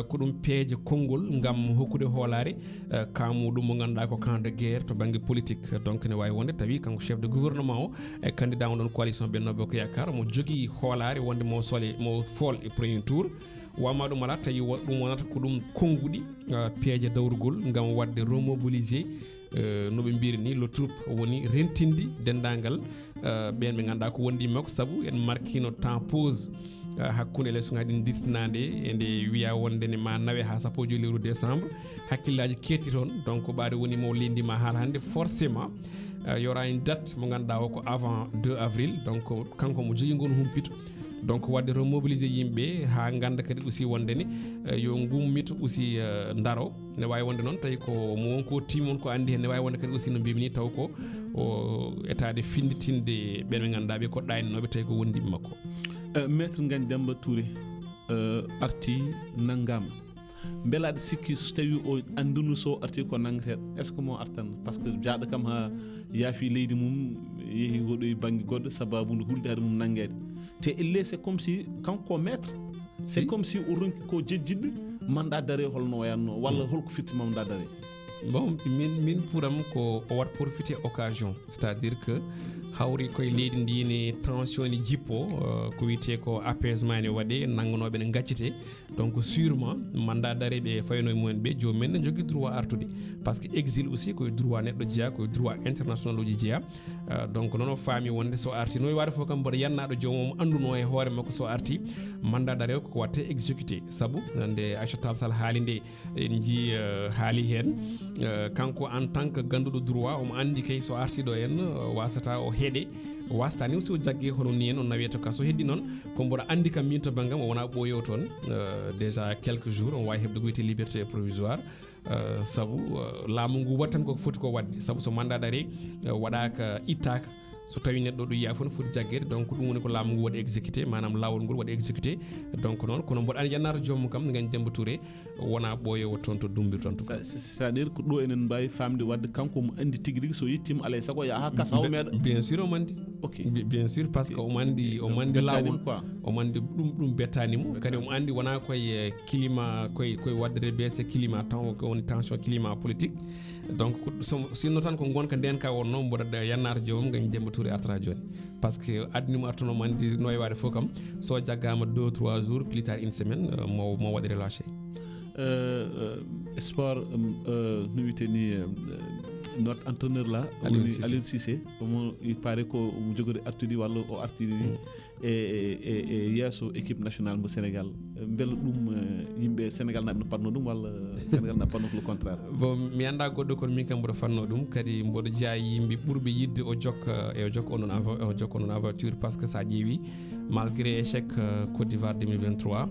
Speaker 2: ko ɗum peeje konngol gam hokkude hoolare kamuɗum mo ganduɗa ko camp de guerre to banggue politique donc ne wawi wonde tawi kanko chef de gouvernement o e candidat o ɗon coalition Benno Bokk Yakar mo jogui hoolare wonde mo fool e premier tour wama ɗum ala tawi ɗum wonata ko ɗum konngudi piège dawrugol ngam wadde remobiliser no ɓe mbiri ni le troupe woni rentindi dendagal ɓen ɓe ganduɗa ko wondi makko saabu en marquino temps pause hakkude élection ɗi dirtinade e nde wiya wonde ne ma nawe ha sappo joyi lewru décembre hakkillaji ketti toon donc ɓaade woni mo lendima haala hannde forcément y aura une date mo ganduɗa o ko avant 2 avril donc kanko mo jogui ngon humpito donc wadde remobiliser yimɓe ha ganda kadi aussi wondene yo gummito aussi daro ne wawi wonde noon tawi ko mo wonko timon ko andi hen ne wawi wonde kadi aussi no mbimi ni taw ko o état de finditinde ɓen ɓe ganduɗa ɓe koɗɗaninoɓe tawi ko wondiɓe makko
Speaker 3: maître Ngagne Demba Touré arti nanggama beelaɗo sikki so tawi o andunu so arti ko nanggueteɗo est ce que mo artan par ce que jaaɗo kam ha yaafi leydi mum yeehi goɗoy banggue goɗɗo sababude huldade mum nanguede te elle c'est comme si kanko maître c'est comme si o ronki ko jejjidde mandat d'arrêt holno wayanno walla holko firti mandat d'arrêt
Speaker 2: bon min pouram ko o wat profiter occasion c'est à dire que hawri koye leydi ndi ne tension ni jippo ko wiyete ko apaisement ne waɗe nangganoɓe ne gaccete donc sûrement mandat d'arrêt ɓe fayno e mumen ɓe jomumen ne jogui droit artude par ce que exil aussi koye droit neɗɗo jeeya koye droit international uji jeeya donc noon o faami wonde so arti no waɗa fof kam mboɗo yannaɗo jomum anduno e hoore makko so arti mandat d'arrêt ko watte exécuté saabu nde Aïssata Sall haali nde en jii haali hen kanko en tant que ganduɗo droit omo andi kay so artiɗo en wasata o heeɗe wastani so jagge hono ni en on nawiyata ka so heddi noon ko mboɗo andi kam min to banggam o wona ɓoyow toon déjà quelques jours on wawi hebde ko wiyete liberté provisoire saabu laamu ngu wat tan koko foti ko wadde saabu so mandat d'arrêt waɗaka ittaka so tawi neɗɗo ɗo yiya fof ne foti jaggede donc ɗum woni ko laamu ngu waɗi exécuté manam lawol ngol waɗi exécuté donc noon kono mboɗo andi yannata joomum kam Ngagne Demba Touré wona ɓoyowo toon to dumbir toon to
Speaker 3: c'est à dire ko ɗo enen mbawi famde wadde kanko mo andi tigui rigui so yettima alay saago ya ha kasa haw meeɗa
Speaker 2: bien sûr omo andi
Speaker 3: ok
Speaker 2: bien sûr par ce que omo andi lawol omo andi ɗum bettanimo kadi omo andi wona koye climat koye waddere baisse climat tan ko woni tension climat politique donc sinno tan ko gonka ndenka wonno mboɗo yannata joomum Ngagne Demba Touré artata joni par ce que adnimo artunomo andi no wawi fof kam so jaggama 2-3 jours plus tard une semaine mo waɗi relâché sport
Speaker 3: no witeni notre entraîneur là Aliou Cissé omo pare ko mo jogori artude walla o artiri e yesso équipe nationale mo Sénégal beela ɗum yimɓe Sénégal naɓe no panno ɗum walla Sénégal na panno ko le contraire
Speaker 2: bon mi anda goɗɗo kono min kam mboɗo fanno ɗum kadi mboɗo jeeya yimɓe ɓurɓe yidde o jokka onon aventure par ce que sa ƴeewi malgré échec Côte d'Ivoire 2023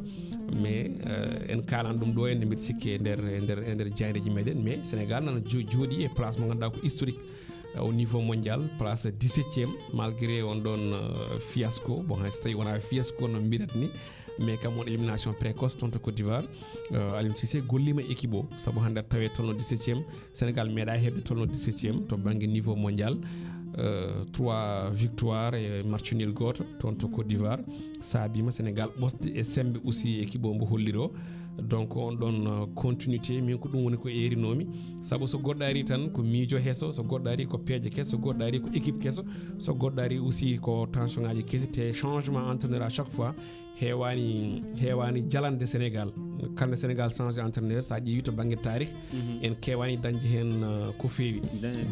Speaker 2: mais en kalan ɗum ɗo ende mbiɗa sikki e nder jayreji meɗen mais Sénégal nana jooɗi e place mo ganduɗa ko historique au niveau mondial place 17e malgré on ɗon fiasco bon hay so tawi wona fiasco no mbiɗat ni mais kam on élimination précoce toon to Côte d'Ivoire Aliou Cissé gollima équipe o saabu hande tawe tolno 17e Sénégal meeɗa hebde tolno 17e to banggue niveau mondial 3 victoires et match nul goto toon to Côte d'Ivoire saabima Sénégal ɓosde e sembe aussi équipe o mbo holliro donc on ɗon continuité min ko ɗum woni ko erinomi saabu so goɗɗo ari tan ko miijo heeso so goɗɗo ari ko peeje kesso so goɗɗo ari ko équipe kesso so goɗɗo ari aussi ko tension ngaji kesi te changement entraîneur à chaque fois heewani jalande Sénégal kande Sénégal change entraîneur sa ƴeewi to banggue tarih en kewani dañde hen ko feewi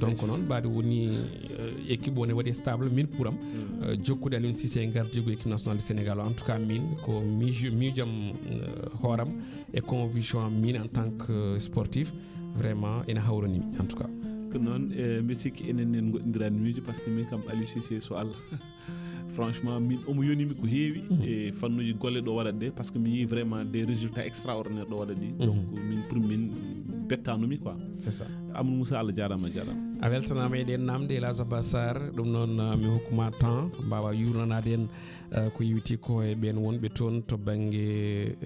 Speaker 2: donc noon mbaɗi woni équipe o ne waɗi stable min ɓuuram jokkude Aliou Cissé gardigo équipe nationale du Sénégal en tout cas min ko miijam hooram et conviction min en tant que sportif vraiment ene hawranimi en tout cas
Speaker 3: ko noon mbi sikki enen en goɗɗodirani miijo par ce que min kam Aliou Cissé so Allah franchement min omo yonimi ko heewi e fannuji golle ɗo waɗat ɗe par ce que mi yi vraiment des résultats extraordinaires ɗo waɗat ɗi donc min pour min bettanumi quoi
Speaker 2: c'est ça
Speaker 3: Amadou Moussa Allah jarama
Speaker 2: a weltanama eɗen namde Elage Abbas Sarr ɗum noon mi hokkuma temps mbawa yurnanade en ko yewti ko e ɓen wonɓe toon to banggue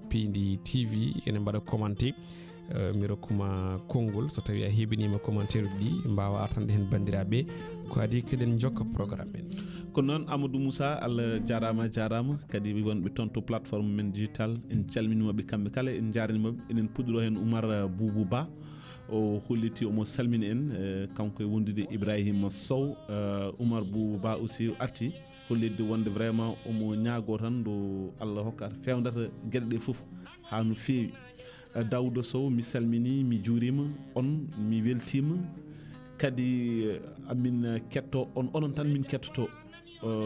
Speaker 2: Piindi TV ene mbaɗa commenté mi rokkuma konngol so tawi a heɓinima commentaire ɗi mbawa artande hen bandiraɓe ko adi keɗen jokka programme men
Speaker 3: ko noon Amadou Moussa Allah jarama kadi wonɓe toon to plateforme men digital en calminimaɓe kamɓe kala en jaranimaɓe enen puɗɗoro hen Oumar Boubou Ba o holliti omo salmini en kanko e wondude Ibrahima Sow Oumar Boubou Ba aussi arti hollidde wonde vraiment omo ñaago tan do Allah hokkata fewndata gueɗe ɗe fof ha no feewi. Dawdo Sow mi salmini mi juurima on mi weltima kadi amin ketto on onon tan min kettoto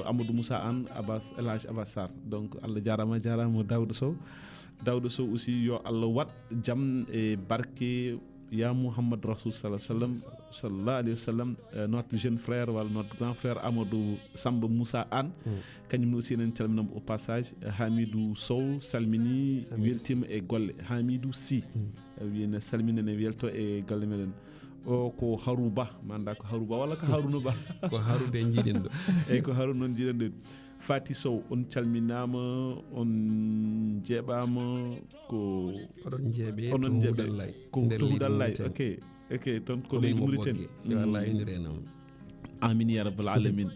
Speaker 3: Amadou Moussa Anne Abbas El Hadj Abbas Sarr donc Allah jarama Dawdo Sow aussi yo Allah wat jam e barke ya Muhammad Rasoul sallallahu alayhi wa sallam notre jeune frère wala notre grand frère Amadou Samba Moussa Anne kañum aussi en calminamo au passage Hamidou Sow salmini weltima e golle Hamidou Sy wiyene salmini ne welto e golle meɗen o ko Harouba manda ko Harouba walla ko Harouna Ba
Speaker 2: ko Haroude jiiɗen ɗo
Speaker 3: eyyi ko Harouna noon jiiɗen ɗo Fati Sow on calminama on jeeɓama ko onon jeeɓe ko to Hudallay ok toon ko leydi Mauritanie
Speaker 2: yo Allah indire nam
Speaker 3: amin ya rabbal alamin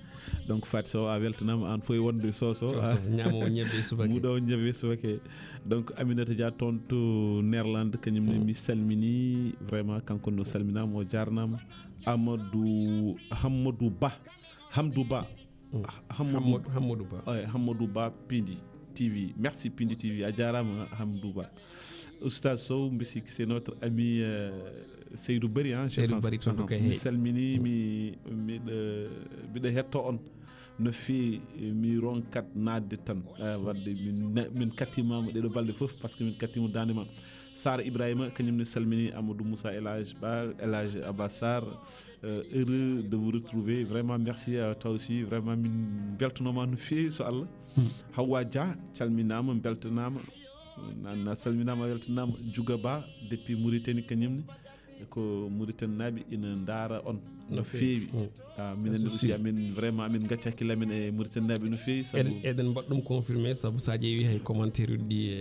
Speaker 3: donc Fati Sow a weltanama an foye wonde soso
Speaker 2: ñamowo ñebbe subake
Speaker 3: muɗo ñebbe subake donc Aminata Dia toon to Néerlande kañumne mi salmini vraiment kanko no salminama o jarnama Hammadou Ba Hammadou Ba Piindi TV merci Piindi TV a jarama Hammadou Ba Oustaz Sow mbisiki c'est notre ami Seydou Bari
Speaker 2: Seydou Bari toon kay
Speaker 3: mi salmini miɗa hetto on no feewi mi ronkat nadde tan wadde min kattimama ɗeɗo balɗe fof par ce que min kattimo dande ma Sara Ibrahima kañumne salmini Amadou Moussa El Hadj Abbas Sarr heureux de vous retrouver vraiment merci à toi aussi vraiment min beltanoma no feewi so Allah Hawa Dia calminama beltanama na salminama weltanama Djouga Ba depuis Mauritanie kañumne ko Mauritanie naaɓe ina daara on no feewi minen aussi amin vraiment amin gacci hakkille amen e Mauritanie naaɓe no feewi
Speaker 2: eɗen mbaɗa ɗum confirmé saabu sa ƴeewi hay commentaire uɗi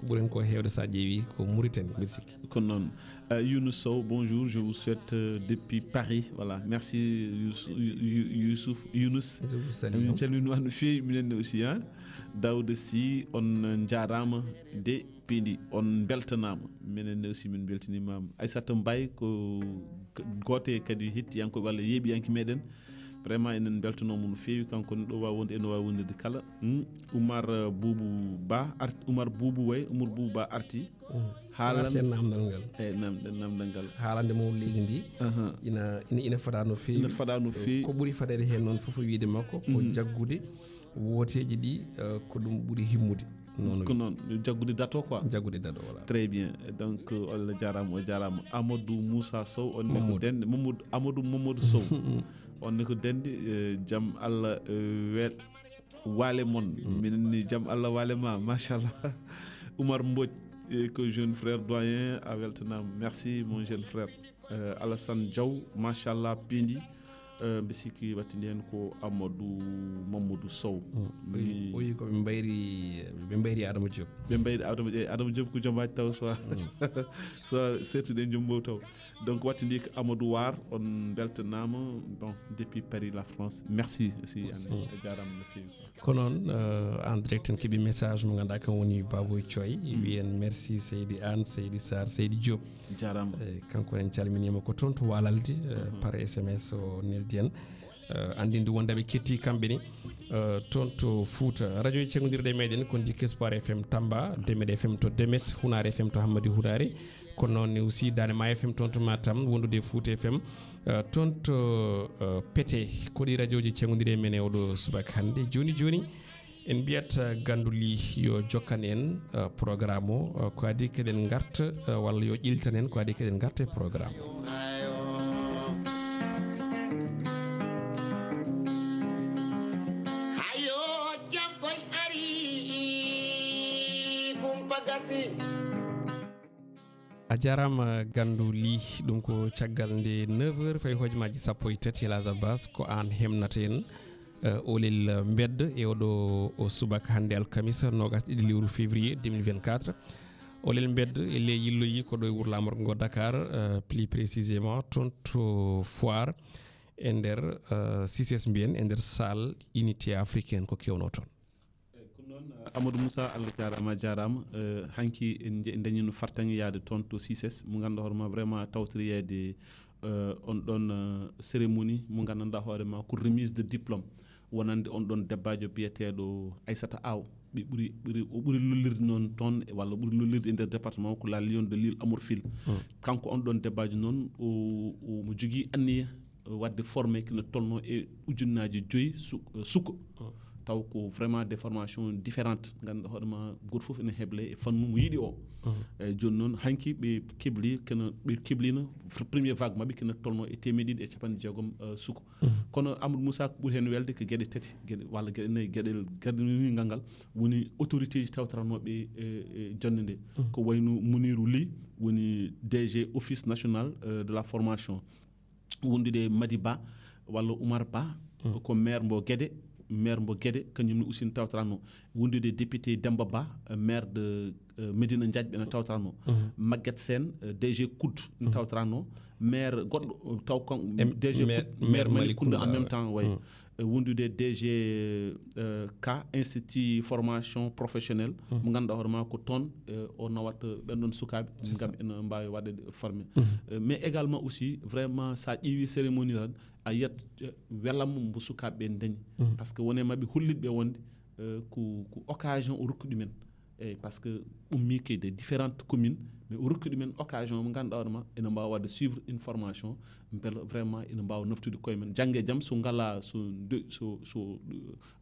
Speaker 2: ko ɓuuren ko hewde sa ƴeewi ko Mauritanie mbiɗa sikki
Speaker 3: kono noon Younous Sow bonjour je vous souhaite depuis Paris voilà merci Younous min calminima no feewi minenne aussi Daouda Sy on jarama de Piindi on beltanama minenne aussi min beltanimama Aissata Mbaye ko gote kadi hettiyankoɓe walla yeeɓiyanke meɗen vraiment enen beltanoma no feewi kanko ɗo wawi wonde ene wawi wonde kala Oumar Boubou Ba arti
Speaker 2: haalande namdal ngal
Speaker 3: namdal ngal
Speaker 2: haalande mo leydi ndi ina fada no feewi ko ɓuuri fadede hen noon foof wiide makko ko jaggude woteji ɗi ko ɗum ɓuuri himmude
Speaker 3: ko noon jaggude dato quoi
Speaker 2: voilà
Speaker 3: très bien donc Allah jarama o jarama Amadou Moussa Sow on ne ko dende Mamadou Sow on ne ko dende jaam Allah waale mon minenni jaam Allah waale ma machallah Oumar Mbodj ko jeune frère doyen a weltanama merci mon jeune frère Alassane Diaw machallah Piindi mbe sikki wattindi hen ko Mamadou Sow
Speaker 2: o yi ko ɓe mbayri Adama Diop
Speaker 3: Adama Diop ko jombaji taw so sertude jombow taw donc wattindi ko Amadou War on beltanama bon depuis Paris la France merci aussi a jarama no feewi
Speaker 2: ko noon en direct en keeɓi message mo ganduɗa kan woni Baboy Thioy wiyen merci Seydi Anne Seydi Sarr Seydi Diop
Speaker 3: jarama
Speaker 2: kanko en calminima ko toon to Walalde par SMS o neldi en andinde wondeɓe ketti kamɓe ni toon to Fouta radio ceggodirɗe meɗen ko Dik Espoir FM Tamba Demed FM to Demet Hunare FM to Hammadi Hunare kono noon aussi Danema FM toon to Matam wondude Fouta FM toon to Pété koɗi radio ji ceggodirɗe men e oɗo subaka hannde joni en mbiyat ganduli yo jokkan en programme o ko adi keɗen garta walla yo ƴiltan en ko adi keɗen garta e programme a jarama gandu li ɗum ko caggal nde 9h fayi hojomaji sappo e tati Elhadj Abbas ko an hemnata en Olel mbedda e oɗo o subaka hande alkamisa nogas ɗiɗi lewru février 2024 Olel mbedda e ley yilloyi ko ɗo e wuuro lamorgo ngo Dakar plus précisément toon to foire e nder CICES mbiyen e nder salle unité africaine ko kewno toon
Speaker 3: Amadou Moussa Allah jarama hanki en dañino fartangi yaade toon to CICES mo ganduɗa hoorema vraiment tawtoriyede on ɗon cérémonie mo gandanɗa hoorema ko remise de diplôme wonande on ɗon debbajo biyeteɗo Aissata Aw ɓe ɓuri lollirde noon toon walla ɓuri lollirde e nder département ko la lion de l'île Amourfil kanko on ɗon debbajo noon mo jogui anniya wadde formé kino tolno e ujunnaji 5 sukko taw ko vraiment des formations différentes ganduɗa hoɗoma goto foof ene heble e fannu mo yiiɗi o eyyi joni noon hanki ɓe keblino premier vague mabɓe kino tolno e 160 sukko kono Amadou Moussa ko ɓuuri hen welde ko gueɗe tati walla gueɗe nayyi gueɗe ngal ngal woni autorité ji tawtoranoɓe e jonde nde ko wayno Mounirou Ly woni DG office national de la formation wondude Madiba walla Oumar Ba ko maire mbo Guédé kañumne aussi tawtorano wondude député Demba Ba maire de Médina Ndiadj ɓe tawtorano Maguette Sène DG Koud ne tawtorano maire goɗɗo taw kan DG maire Malikounda en même temps way wondude DG K institut formation professionnelle mo ganduɗa hoorema ko toon o nawat ɓenɗon sukaɓe gam ene mbawi waɗede formé mais également aussi vraiment sa ƴeewi cérémonie tan a yiyat welamma mbo sukaɓeɓe dañi par ce que wone mabɓe hollitɓe wonde ko occasion o rokki ɗumen eyyi par ce que ummi ke des différentes communes mais o rokki ɗumen occasion mo ganduɗa hoorema ene mbawa wadde suivre une formation beele vraiment ene mbawa naftude koye men jangge e jaam so ngala so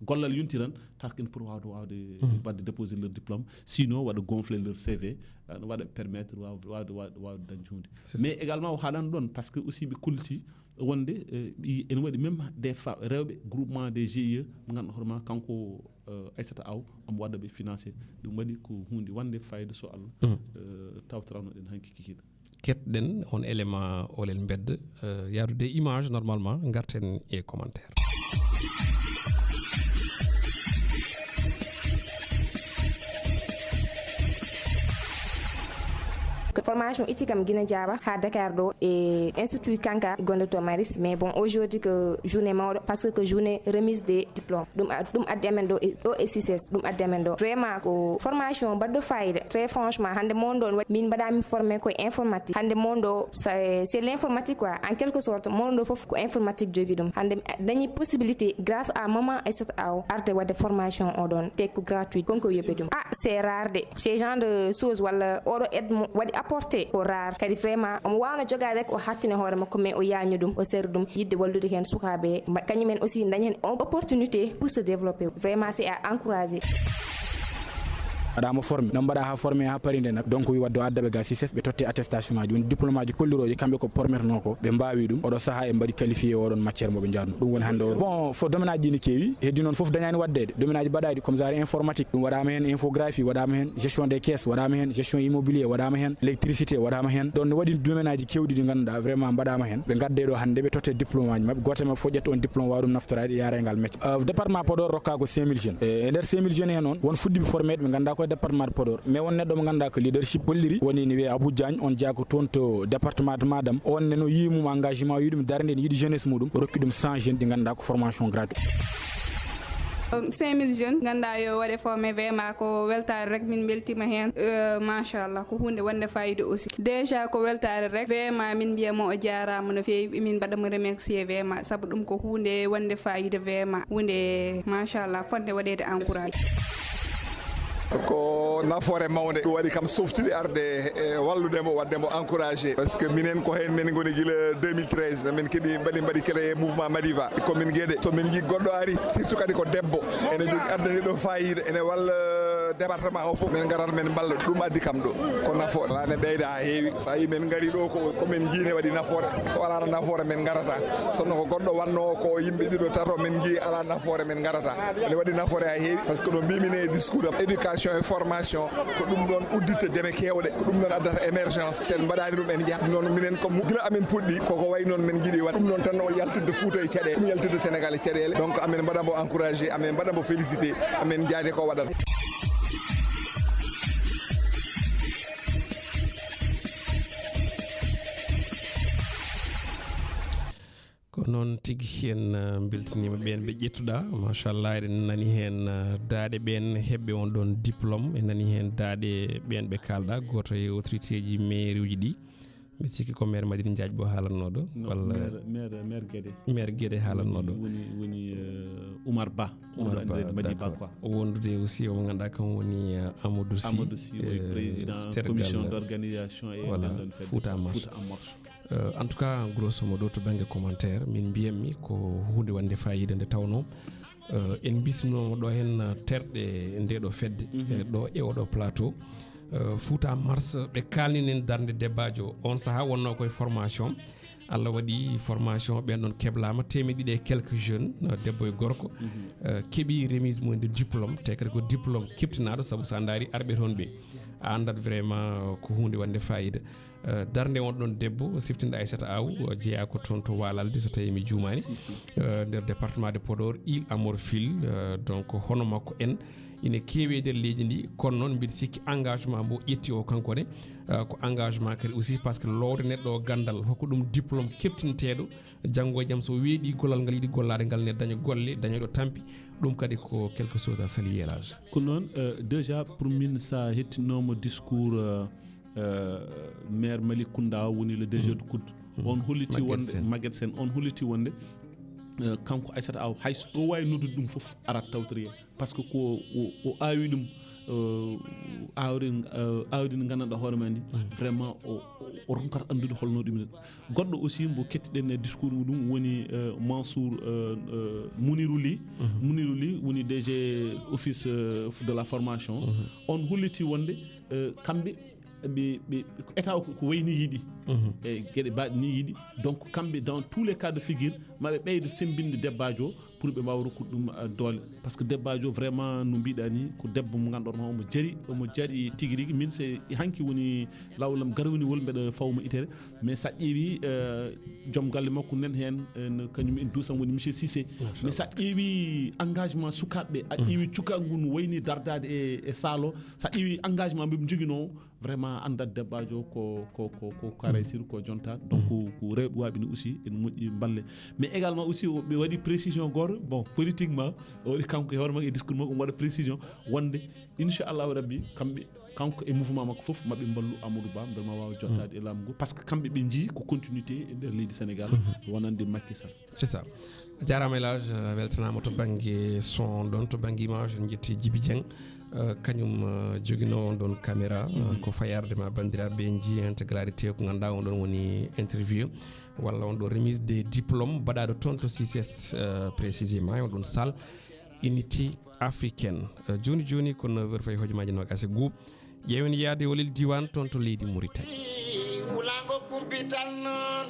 Speaker 3: gollal yonti tan tarkine pour wawde wadde déposer leur diplôme sinon waɗa gonfler leur CV waɗa permettre wawde dañde hunde mais également o haaɗano ɗon par ce que aussi ɓe kolliti wonde ene waɗi même des rewɓe groupement des GIE mo ganduɗa hoorema kanko Aissata Aw omo waɗa ɓe financé ɗum waɗi ko hunde wande fayida so Allah tawtorano ɗen hanki kikiɗe
Speaker 2: ketɗen on élément Olel Mbedde yadude image normalement garten e commentaire
Speaker 4: formation itti kam guina Diaba ha Dakar do et institut Kanka gonde to Maris mais bon aujourd'hui que journée mawɗo parce que journée remise des diplômes ɗum addi amen ɗo e CCS ɗum addi amen ɗo vraiment ko formation badɗo fayida très franchement hande monde on min mbaɗami formé koye informatique hande monde o c'est l'informatique quoi en quelque sorte monde o foof ko informatique jogui ɗum hande dañi possibilité grâce à maman Aissata Aw arde wadde formation oɗon te ko gratuit konko yoɓe ɗum c'est rare de ces genre de choses walla oɗo aide mo waɗi apporté ko rare kadi vraiment omo wawno jogade rek o hattine hoore makko mais o yañu ɗum o serre ɗum yidde wallude hen sukaɓe kañumen aussi dañi hen opportunité pour se développer vraiment c'est à encourager
Speaker 5: aɗama formé non mbaɗa ha formé ha parinde nak donc wi wadde o addaɓe ga CCS ɓe totti attestation ngaji woni diplôme aji kolliroji kamɓe ko pormerno ko ɓe mbawi ɗum oɗo saaha e mbaɗi qualifié oɗon matière moɓe jadno ɗum woni hande o bon fo domaine aji ɗi ne keewi heddi noon foof dañani waddede domaine aji mbaɗaɗi comme genre informatique ɗum waɗama hen infographie waɗama hen gestion des caisses waɗama hen gestion immobilier waɗama hen électricité waɗama hen ɗon ne waɗi domaine aji kewɗi ɗi ganduɗa vraiment mbaɗama hen ɓe gadde ɗo hande ɓe totte diplôme aji mabɓe goto mabɓe fof ƴetta on diplôme wawa ɗum naftorade yarengal métier département Podor rokka ko 5000 jeunes e nder 5000 jeunes hen on won fuɗɗiɓe formé ɓe ganduɗa koye département de Podor mais won neɗɗo mo ganduɗa ko leadership holliri woni ne wiye Abou Diagne on jaago toon to département de Madam on ne no yimum engagement yiɗum darde ne yiiɗi jeunesse muɗum rokki ɗum 100 jeunes ɗi ganduɗa ko formation gratuit
Speaker 6: 5000 jeunes ganda yo waɗe formé vraiment ko weltare rek min beltima hen machallah ko hunde wonde fayida aussi déjà ko weltare rek vraiment min mbiyamo o jarama no fewi min mbaɗamo remercier vraiment saabu ɗum ko hunde wonde fayida vraiment hunde machallah fonde waɗede encouragé
Speaker 7: ko nafoore mawde ɗum waɗi kam softude arde e walludemo waddemo encouragé par ce que minen ko hen min goni guila 2013 min keeɓi mbaɗi créé mouvement Madiva e commune Guédé somin jii goɗɗo ari surtout kadi ko debbo ene jogui ardani ɗo fayida ene walla département o foof min garat min balla ɗum addi kam ɗo ko nafoore ala ne ɓeyda ha heewi sa yi min gaari ɗo komin jiine waɗi nafoore so alano nafoore min garata sonno ko goɗɗo wanno ko yimɓe ɗiɗo tato min jii ala nafoore min garata ene waɗi nafoore ha heewi par ce que ɗo mbimine discours am éducation et formation ko ɗum ɗon udditde deme kewɗe ko ɗum ɗon addata émergence sen mbaɗani ɗum en jaa noon minen comme guila amin puɗɗi koko way noon min jiiɗi wat ɗum noon tan o yaltidde Fouta e caɗele ɗum yaltidde Sénégal e caɗele donc amin mbaɗamo encouragé amin mbaɗamo félicité amin jaade ko waɗata
Speaker 2: ko noon tigui en beltanima ɓen ɓe ƴettuɗa machallah eɗen nani hen daaɗe ɓen hebɓe on ɗon diplôme en nani hen daaɗe ɓen ɓe kalɗa goto e autorité ji mairie uji ɗi mi sikki ko maire Madina Diadji bo haalannoɗo walla maire Guédé haalannoɗo
Speaker 3: woni Oumar Ba Madi Ba quoi
Speaker 2: wondude aussi o ganduɗa kam woni Amadou Sy
Speaker 3: président commission d'organisation et
Speaker 2: Fouta en marche en tout cas grosso modo to banggue commentaire min mbiyammi ko hunde wande fayida nde tawno en bisminomo ɗo hen terɗe nde ɗo fedde ɗo e oɗo plateau Fouta Mars ɓe kalninen darde debbajo on saaha wonno koye formation Allah waɗi formation ɓen ɗon keblama temedɗiɗi e quelques jeunes debbo e gorko keeɓi remise mumen de diplôme te kadi ko diplôme keptinaɗo saabu sa daari arɓe toon ɓe a andat vraiment ko hunde wande fayida darde on ɗon debbo siftinɗo Aissata Aw jeeya ko toon to Walalde so tawi mi juumani nder département de Podor Île à Morphil donc hono makko en ina keewi e nder leydi ndi kono noon mbiɗa sikki engagement mo ƴetti o kankone ko engagement kadi aussi par ce que lowde neɗɗo o gandal hokko ɗum diplôme keptinteɗo janggo e jaam so weeɗi gollal ngal yiiɗi gollade ngal ne daña golle dañoɗo tampi ɗum kadi ko quelque chose à saluer l'âge
Speaker 3: ko noon déjà pour min sa hettinoma discours maire Malick Kounda woni le DG de Kout on holliti wonde Maguette Sène on holliti wonde kanko Aissata Aw hay so ɗo wawi noddude ɗum foof arat tawtori hen par ce que ko o awi ɗum awdi ndi gandanɗa hoore ma ndi vraiment o ronkata andude holno ɗum goɗɗo aussi mbo kettiɗen e discours muɗum woni Mansour Mounirou Ly woni DG office de la formation on holliti wonde kamɓe ɓe état o ko wayni yiiɗi e gueɗe mbaɗe ni yiiɗi donc kamɓe dans tous les cas de figure maɓe ɓeyde sembinde debbajo o pour ɓe mbawa rokkude ɗum doole par ce que debbajo vraiment no mbiɗa ni ko debbo mo ganduɗa omo jaari tigui rigui min se hanki woni lawlam garwaniwol mbeɗa fawmo itere mais sa ƴeewi joom galle makko nen hen kañum en duusam woni monsieur Cissé mais sa ƴeewi engagement sukaɓeɓe a ƴeewi cukagu ngu no wayni dardade e saalo sa ƴeewi engagement mbeɓe joguinowo vraiment andat debbajo ko karaysir ko jonta donc ko rewɓe waɓini aussi en moƴƴi balle mais également aussi ɓe waɗi précision goto bon politiquement o waɗi kanko e hoore makko e discours makko omo waɗa précision wonde inchallahu rabbi kamɓe kanko e mouvement makko foof maɓe mballu Amadou Ba beele ma wawa jottade e laamu ngu par ce que kamɓe ɓe jii ko continuité e nder leydi Sénégal wonande Macky Sall
Speaker 2: c'est ça jarama elage weltanama to banggue son ɗon to banggue image en jetti Djiby Dieng kañum joguino ɗon caméra ko fayarde ma bandiraɓe jii intégralité ko ganduɗa on ɗon woni interview walla on ɗo remise des diplômes baɗaɗo toon to CCS précisément on ɗon salle unité africaine joni ko 9h fayi hojomaji nogas e goho ƴeewen yaade Olel diwan toon to leydi Mauritanie
Speaker 8: wulango kumpital noon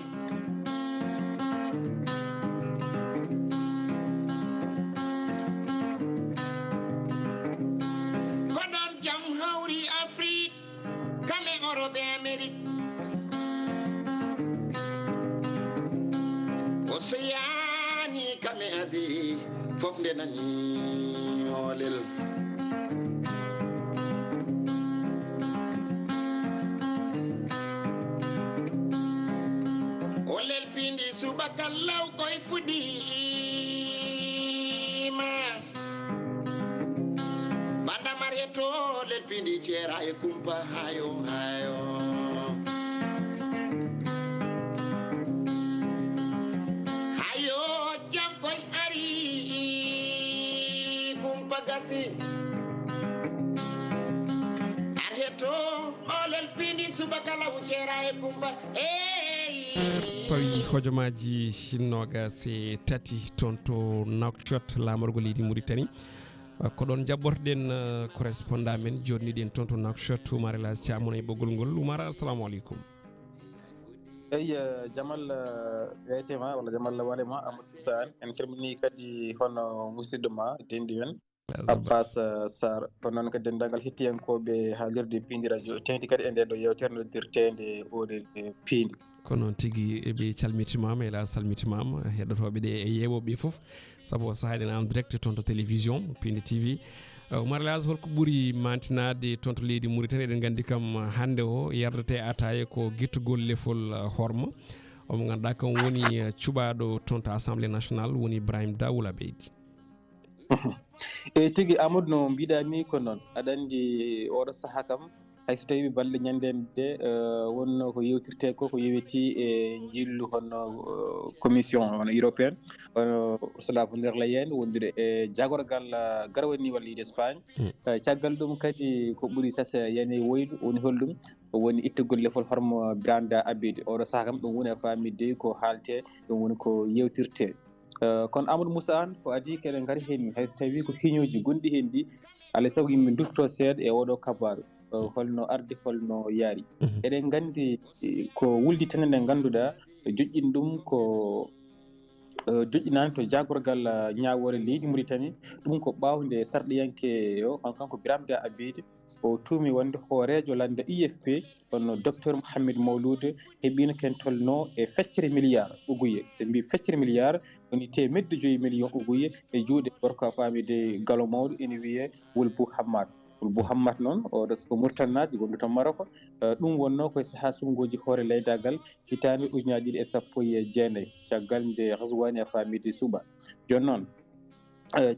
Speaker 8: Europe et Amérique Océanie kame Asie fof nde nani olel Olel Piindi Subaka law koy fuɗima banda marieto Olel Piindi ceera e kumpa hayo jam koy ari kumpa gasi arheto Olel Piindi Subaka law ceera e kumpa
Speaker 2: pawi hojomaji nogas e tati toon to Nouakchott lamorgo leydi Mauritanie ko ɗon jabbortoɗen correspondant men jodniɗen toon to Nouakchott Oumar El Hadj Thiam e ɓoggol ngol Oumar assalamu aleykum
Speaker 9: eyi Jamal weytema walla Jamal walema Amadou Sane en calmini kadi hono musidɗo ma dendi men Abbas Sarr ko noon kadi dendagal hettiyankoɓe haalirde Piindi radio tengti kadi e nden ɗo yewtere noddirtede Olel Piindi
Speaker 2: ko noon tigui eɓe calmitimama ela salmitimama heɗotoɓe ɗe e yewoɓe foof saabu o saahaɗen en direct toon to télévision Piindi TV Oumar El Hadj holko ɓuuri mantinade toon to leydi Mauritanie eɗen gandi kam hande o yerdete ataye ko guittugol lefol horma omo ganduɗa kam woni cuɓaɗo toon to assemblée nationale woni Ibrahima Daoula Beydi
Speaker 9: e tigui Amadou no mbiɗa ni ko noon aɗa andi oɗo saaha kam hayso tawi balɗe ñandede wonno ko yewtirte ko yewiti e jillu hono commission hono européenne hono Ursula von der Leyen wondude e jagorgal garwani walla yiide Espagne caggal ɗum kadi ko ɓuuri sasa yani woydu woni holɗum woni ittugol lefol hormo Birame Abidi oɗo saaha kam ɗum woni e famide ko haalte ɗum woni ko yewtirte kono Amadou Moussa an ko adi keɗen gaari hen hayso tawi ko hiñoji gonɗi hen ɗi alay saago yimɓe dutto seeɗa e oɗo kabaru holno ardi holno yaari eɗen gandi ko wuldi tan nde ganduɗa joƴƴin ɗum ko joƴƴinani to jagorgal ñawore leydi Mauritanie ɗum ko ɓawde sarɗiyanke o kanko Birame Abidi o tuumi wonde hoorejo lande IFP hono docteur Mouhamed Mawloude heeɓino ken tolno e feccere milliard uguye so mbi feccere milliard woni temedde 5 millions uguye e juuɗe gorko famide Gallo mawɗo ene wiye Wulbou Hammad Wulbou Hammad noon oɗo ko Mauritanajo gonɗo to Maroc ɗum wonno koye saaha sungoji hoore leydagal hitande 2019 caggal nde Ghazouani e famide Souba joni noon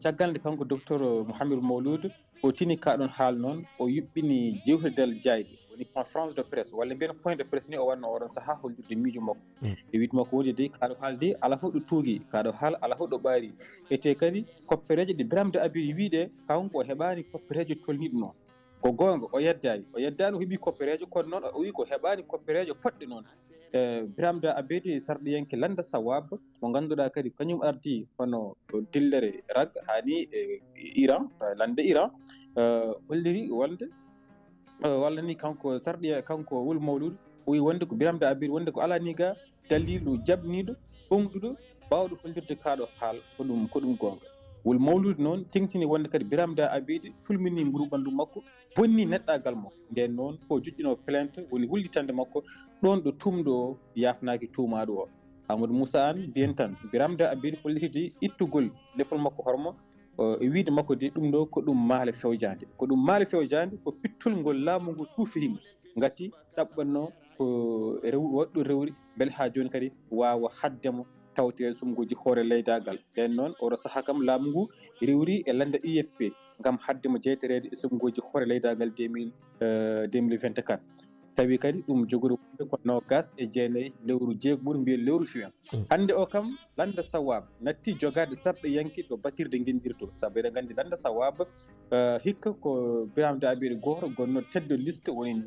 Speaker 9: caggal nde kanko docteur Mouhamed Mawloude o tini kaɗon haal noon o yuɓɓini jewtidal jayɗi woni conférence de presse walla mbiyen point de presse ni o wanno oɗon saaha hollirde miijo makko e witma ko woni de kaɗo haal de ala fof ɗo tuugui kaɗo haal ala fof ɗo ɓaari ete kadi koppereje ɗe Birame Abidi wiide kanko o heɓani koppereje tolniɗo noon ko gonga o yeddani o heeɓi koppereje kono noon o wi ko heɓani koppereje poɗɗe noon Birame Abidi sarɗiyanke landa sawab mo ganduɗa kadi kañum ardi hono dillere rag hani e Iran lande Iran holliri wonde walla ni kanko sarɗiya kanko Wul Mawlud o wi wonde ko Birame Abidi wonde ko alani ga dalilu jabniɗo ɓongɗuɗo bawɗo hollirde kaɗo haal ko ɗum gonga Wul Mawlud noon tengtini wonde kadi Birame Abidi fulmini mburu ɓandu makko bonni neɗɗagal makko nden noon ko joƴƴino plainte woni wullitande makko ɗon ɗo tumɗo yafnaki tumaɗo o Amadou Moussa an mbiyen tan Birame Abidi hollitide ittugol lefol makko hormo e wiide makko de ɗum ɗo ko ɗum maale fewjade ko pittol ngol laamu ngu tuufirima ngati ɗaɓɓanno ko waɗɗo rewri beele ha joni kadi wawa haddemo tawte sumgoji hoore leydagal nden noon oɗo saaha kam laamu ngu rewri e lande IFP gam haddemo jeyterede e sumgoji hoore leydagal 2024 tawi kadi ɗum jogori wonde ko nogas e jeenayyi lewru jeegoɓuri mbiyen lewru juin hande o kam landa sawab natti jogade sarɗo yanki ɗo batirde guindirto saabu eɗen gandi landa sawab hikka ko Birame Abidi goto gonno tête de liste woni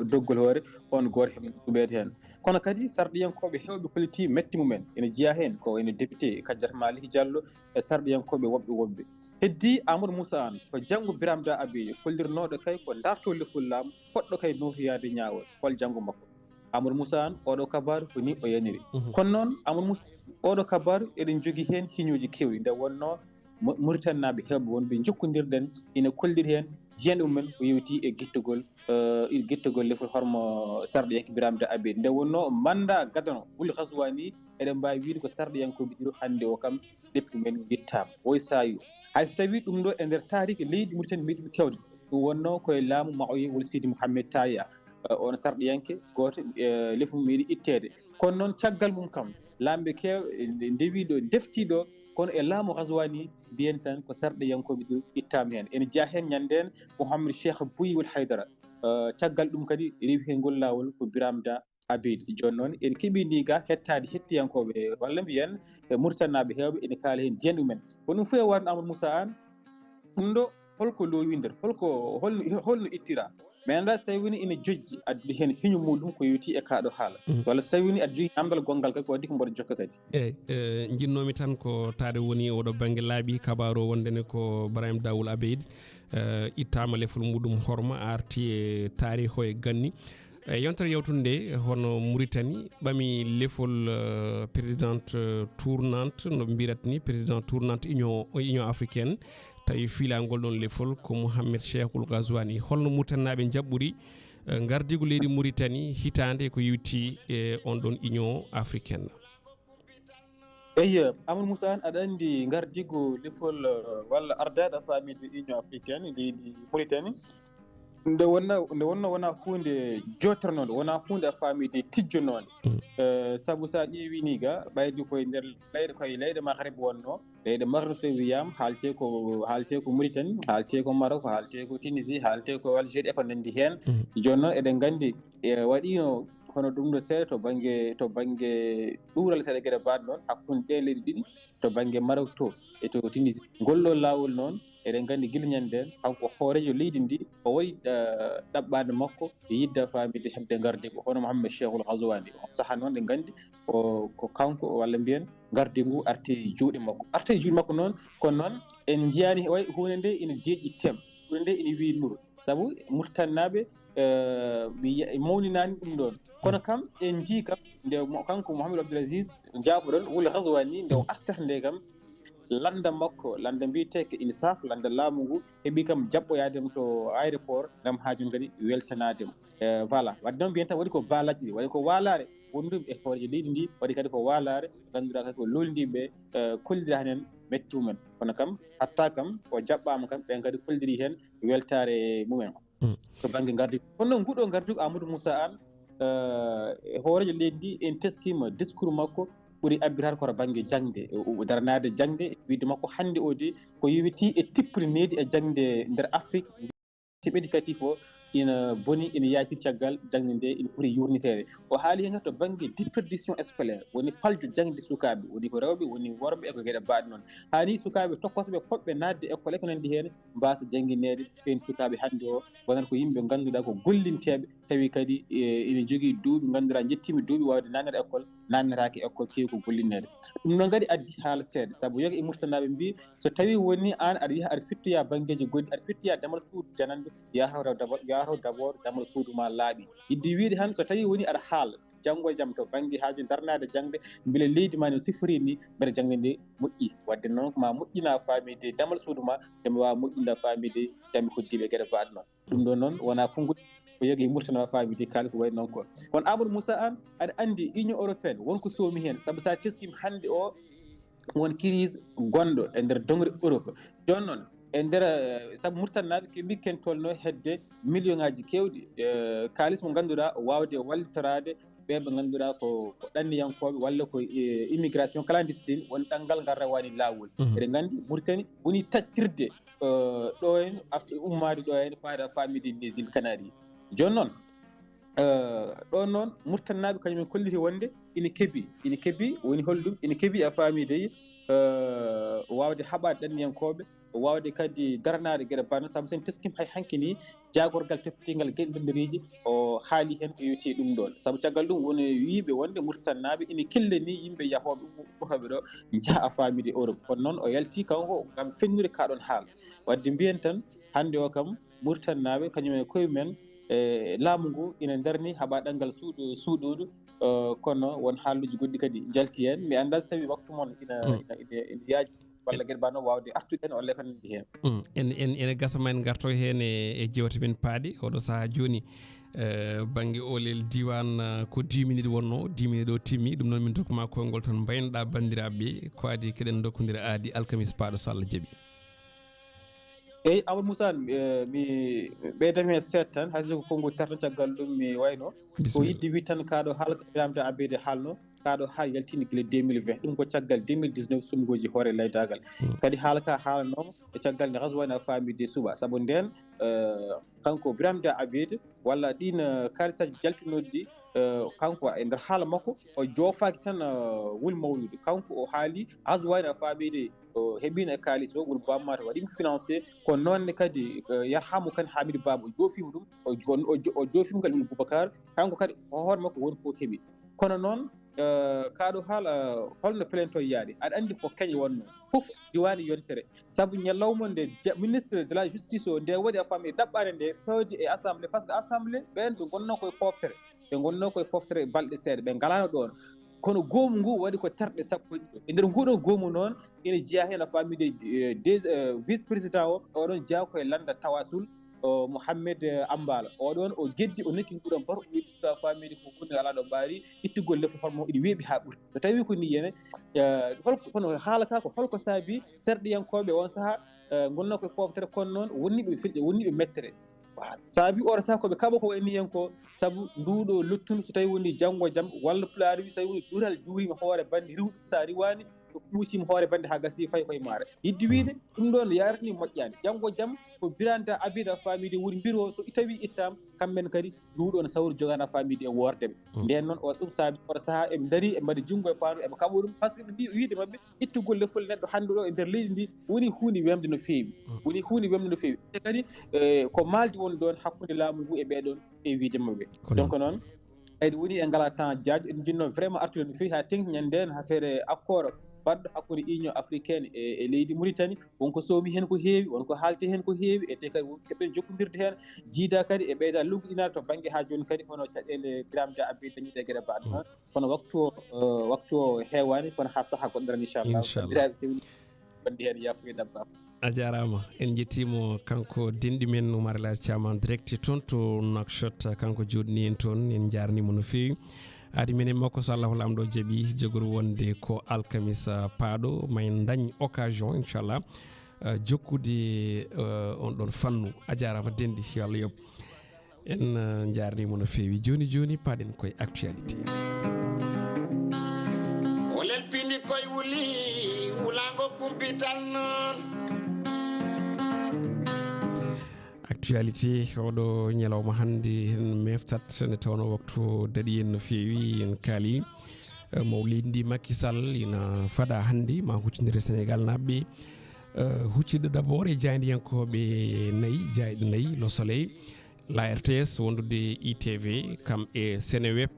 Speaker 9: doggol hoore on goto heɓno suɓede hen kono kadi sarɗiyankoɓe hewɓe politi metti mumen ene jeeya hen ko ene député Kadiata Malick Diallo e sarɗiyankoɓe woɓɓe heddi Amadou Moussa an ko janggo Birame Abidi hollirnoɗo kay ko darto lefol laamu poɗɗo kay notoyade ñawol hol janggo makko Amadou Moussa an oɗo kabaru ko ni o yaniri kono noon Amadou Moussa oɗo kabaru eɗen jogui hen hiñoji kewɗi nde wonno Mauritanie naɓe hewɓe wonɓe jokkodirɗen ina kolliri hen jeyanɗe mumen ko yewti e guittogol lefol hormo sarɗiyanke Birame Abidi nde wonno manda gadano Wuli Ghazouani eɗen mbawi wiide ko sarɗiyankoɓe ɗiɗo hande o kam deppi men guittama oy sayu hayso tawi ɗum ɗo e nder taariki leydi Mauritanie meeɗi kewde ɗum wonno koye laamu Maoyi Wol Sidi Mouhamed Taya on sarɗiyanke goto lefu mum meeɗi ittede kono noon caggal mum kam lamɓe kewɓe ndewiɗo deftiɗo kono e laamu Ghazouani mbiyen tan ko sarɗiyankoɓe ɗo ittama hen ene jeeya hen ñanden Mouhamed Cheikh Bouyi Wol Haydara caggal ɗum kadi rewi hen ngol lawol ko Birame Abidi joni noon en keeɓi ndi ga hettade hettiyankoɓe walla mbiyen Mauritanie naɓe hewɓe ene kaala hen jeyanɗe mumen ko ɗum fo e warno Amadou Moussa an ɗum ɗo holko lowi nder holno ittira mais anda so tawi woni ene jojji addude hen hiño muɗum ko yewti e kaɗo haala walla so tawi woni aɗa jogui namdal gongal kadi ko wadde ko mboɗo jokka kadi
Speaker 2: eyyi jinnomi tan ko taade woni oɗo banggue laaɓi kabaru o wondene ko Birame Abidi ittama lefol muɗum horma arti e taarih o e ganni yontere yewtude nde hono Mauritanie ɓami lefol présidente tournante no mbirat ni président tournante union africaine tawi fiilangol ɗon lefol ko Mouhamed Cheikhoul Ghazouani holno Mauritanaɓe jaɓɓuri gardigo leydi Mauritanie hitande ko yewti e on ɗon union africaine
Speaker 9: eyyi Amadou Moussa an aɗa andi gardigo lefol walla ardaɗo famide union africaine leydi Mauritanie nde wonna hunde jotornode wona hunde a famide tijjonode saabu sa ƴeewi ni ga ɓaydi koye nder leyɗe koye leyɗe mahrib wonno leyɗe mahrib so wiyama haalte ko Mauritanie haalte ko Maroc haalte ko Tunisie haalte ko Algérie ko nandi hen joni noon eɗen gandi waɗino hono ɗum ɗo seeɗa to banggue ɗuural seeɗa gueɗe mbaɗe noon hakkude ɗe leydi ɗiɗi to banggue Maroc to e to Tunisie ngolɗo lawol noon eɗen gandi guila ñanden kanko hoorejo leydi ndi o waɗi ɗaɓɓade makko e yidde famide hebde gardigo hono Mouhamed Cheikhul Ghazouani on saaha noon ɗe gandi ko kanko walla mbiyen gardigu arte juuɗe makko noon kono noon en jiyani way hunde nde ina deeƴi tem hunde nde ina wi nuru saabu murtannaɓe mawninani ɗum ɗon kono kam en jii kam nde kanko Mouhamadou Abdoul Aziz jaafoɗon wuli Ghazouani nde o artata nde kam landa makko landa mbiyeteke INSAF landa laamu ngu heeɓi kam jaɓɓoyademo to aéroport gam haajum kadi weltanademo voilà wadde noon mbiyen tan waɗi ko balaji ɗi waɗi ko walare wonduɓe e horejo leydi ndi waɗi kadi ko walare ganduɗa kadi ko loldiɓe kollidira hen metti mumen kono kam hatta kam o jaɓɓama kam ɓen kadi kollidiri hen weltare mumen to banggue gardigo kono noon nguɗo gardigo Amadou Moussa Anne horejo leydi ndi en teskima discours makko ɓuuri abbitade koto banggue jangde daranade jangde widde makko hande o de ko yewiti e tipprinede e jangde nder Afrique éducatif o ina boni ina yaatir caggal jangde nde ina foti yurnitede o haali hen to banggue déperdition scolaire woni faljo jangde sukaɓe woni ko rewɓe woni worɓe eko gueɗe mbaɗe noon hani sukaɓe tokkotoɓe foɓɓe nadde école ko nandi hen mbasa jangguinede fen sukaɓe hande o wonata ko yimɓe ganduɗa ko gollinteɓe tawi kadi ina jogui duuɓi ganduɗa jettima duuɓi wawde nannede école nannetake école kewi ko gollinnede ɗum noon kadi addi haala seeɗa saabu yoga e murtanaɓe mbi so tawi woni an aɗa yaha aɗa fittoya banggueji goɗɗi aɗa fittoya damal suudu janande yataw d' abord damal suudu ma laaɓi yidde wiide han so tawi woni aɗa haala janggo e jaam to banggue haaju darnade jangde beele leydi ma no sifori ni mbeɗa jangde nde moƴƴi wadde noon ma moƴƴina famide damal suudu ma demi wawa moƴƴina famide dami hoddiɓe gueɗe mbaɗe noon ɗum ɗon noon wona konngol ko yogi e murtana famide kaali ko wayi noon ko kono Amadou Moussa Anne aɗa andi Union européenne wonko soomi hen saabu sa teskima hande o won crise gonɗo e nder dongre Europe joni noon e nder saabu murtannaɓe keɓi ken tolno hedde million ngaji kewɗi kalis mo ganduɗa wawde wallitorade ɓeɓe ganduɗa ko ɗanniyankoɓe walla ko immigration clandestine won ɗanngal ngal rawani lawol eɗen gandi Mauritanie woni taccirde ɗo hen ummade ɗo hen faada famide les îles Canaries joni noon ɗon noon murtannaɓe kañumen kolliti wonde ina keebi woni holɗum ina keebi a famide wawde haɓade ɗanniyankoɓe wawde kadi daranade gueɗe banno saabu sen teskim hay hanki ni jagorgal toppitingal gueɗe ɓenderiji o haali hen ko yewti ɗum ɗon saabu caggal ɗum woni wiiɓe wonde murtannaɓe ina killani yimɓe yahoɓe ɓuutoɓe ɗo jaaha famide Europe kono noon o yalti kanko gam fennude kaɗon haal wadde mbiyen tan hande o kam murtannaɓe kañumen koye men laamu ngu ina darni haɓa ɗanngal suuɗodu kono won haaluji goɗɗi kadi jalti hen mi anda so tawi waktu moon ina yaaji walla gueɗe mbanno wawde artude hen walla ko nandi hen
Speaker 2: ene gasa ma en garto hen e jewte men paaɗe oɗo saaha joni banggue Olel diwan ko 10 minutes wonno 10 minutes o timmi ɗum noon min dokkuma koyngol toon mbaynoɗa bandiraɓeɓe ko adi keɗen dokkodira aadi alkamis paaɗo so Allah jaaɓi
Speaker 9: eyyi Amadou Moussa mi ɓeydami hen seeɗa tan hayso ko konngol tarta caggal ɗum mi wayno ko yidde wi tan kaɗo haala biramde abbede haalno kaɗo ha yaltini guila 2020 ɗum ko caggal 2019 sumgoji hoore laydagal kadi haala ka haalanoma e caggal nde Ghazouani a famide Suba saabu nden kanko biramde abbede walla ɗin kalisaji jaltinoɗi ɗi kanko e nder haala makko o joofaki tan wuli mawlude kanko o haali Ghazouani a famide heeɓino e kalis o ɓuuri bammata waɗimo financé ko nonne kadi yarhamu kane Hamidou Baba o joofima ɗum o joofima kadi ɗum Boubacar kanko kadi hoore makko woni ko heeɓi kono noon kaɗo haala holno plainte o yaade aɗa andi ko kañi wonno foof diwani yontere saabu ñallawma nde ministre de la justice o nde waɗi a famille ɗaɓɓade nde fewde e assemblée par ce que assemblée ɓen ɓe gonno koye foftere balɗe seeɗa ɓe galano ɗon kono goomu ngu waɗi ko terɗe sappo e nder nguɗo goomu noon ina jeeya hen a famille vice président o oɗon jeeya koye landa tawasul Mouhamed Ambala oɗon o geddi o nokki nguɗon mbar o wiɗɗa famille ko hunde ala ɗo ɓaari ittugol lefu forme ina weeɓi ha ɓuuri so tawi ko ni yene kono haala ka ko holko saabi serɗiyankoɓe on saaha gonno koye foftere kono noon wonniɓe mettere saabi ora sa koɓe kaɓa ko wayni hen ko saabu nduɗo lottunu so tawi woni janggo jaam walla pulaar wi so tawi woni duural juurima hoore bande riwɗum sa riwani ɓuucima hoore bande ha gasi fayi koye maare yidde wiide ɗum ɗon yaratani moƴƴani janggo jaam ko biranta abida famide woni mbiro so tawi ittama kamɓen kadi nduɗo ne sawri jogana famide e wordeɓe nden noon ɗum saabi oɗo saaha eɓe daari eɓe mbaɗa junggo e fandu eɓe kaɓo ɗum par ce que ɓe mbi wiide mabɓe ittugol lefol neɗɗo hande ɗo e nder leydi ndi woni hunde wemde no feewi woni hunde wemde no feewi e kadi ko maldi woni ɗon hakkude laamu ngu e ɓeɗon e wiide mabɓe donc noon eɗe woni e ngala temps diadio en jinno vraiment artude no feewi ha tengti ñanden affaire accord baɗɗo hakkude union africaine e leydi Mauritanie wonko soomi hen ko heewi wonko haalti hen ko heewi e te kadi keɓen jokkodirde hen jiida kadi e ɓeyda lugguɗinade to banggue ha joni kadi hono caɗele biramde abbi dañiɗe gueɗe mbaɗe noon kono waktu o heewani kono ha saaha goɗɗoran inchallah bandi hen yafuye dabba
Speaker 2: a jarama en jettimo kanko denɗi men Oumar Elhadji Thiam en direct toon to Nouakchott kanko joɗani en toon en jarnimo no fewi adi minen makko so Allah lamɗo jaaɓi jogori wonde ko alkamisa paaɗo may dañ occasion inchallah jokkude on ɗon fannu a jarama denɗi yo Allah yob en jarnimo no fewi joni joni paɗen koye actualité
Speaker 8: Olel Piindi koye wuli wulango kumpital noon
Speaker 2: actualité oɗo ñalawma hannde en meftat nde tawno waktu daɗi en no fewi en kaali mawlidi ndi Macky Sall ina faɗa hannde ma huccidere Sénégal naɓɓe huccidde d' abord e jayndiyankoɓe nayyi jayɗo nayyi Le Soleil la RTS wondude ITV kam e Seneweb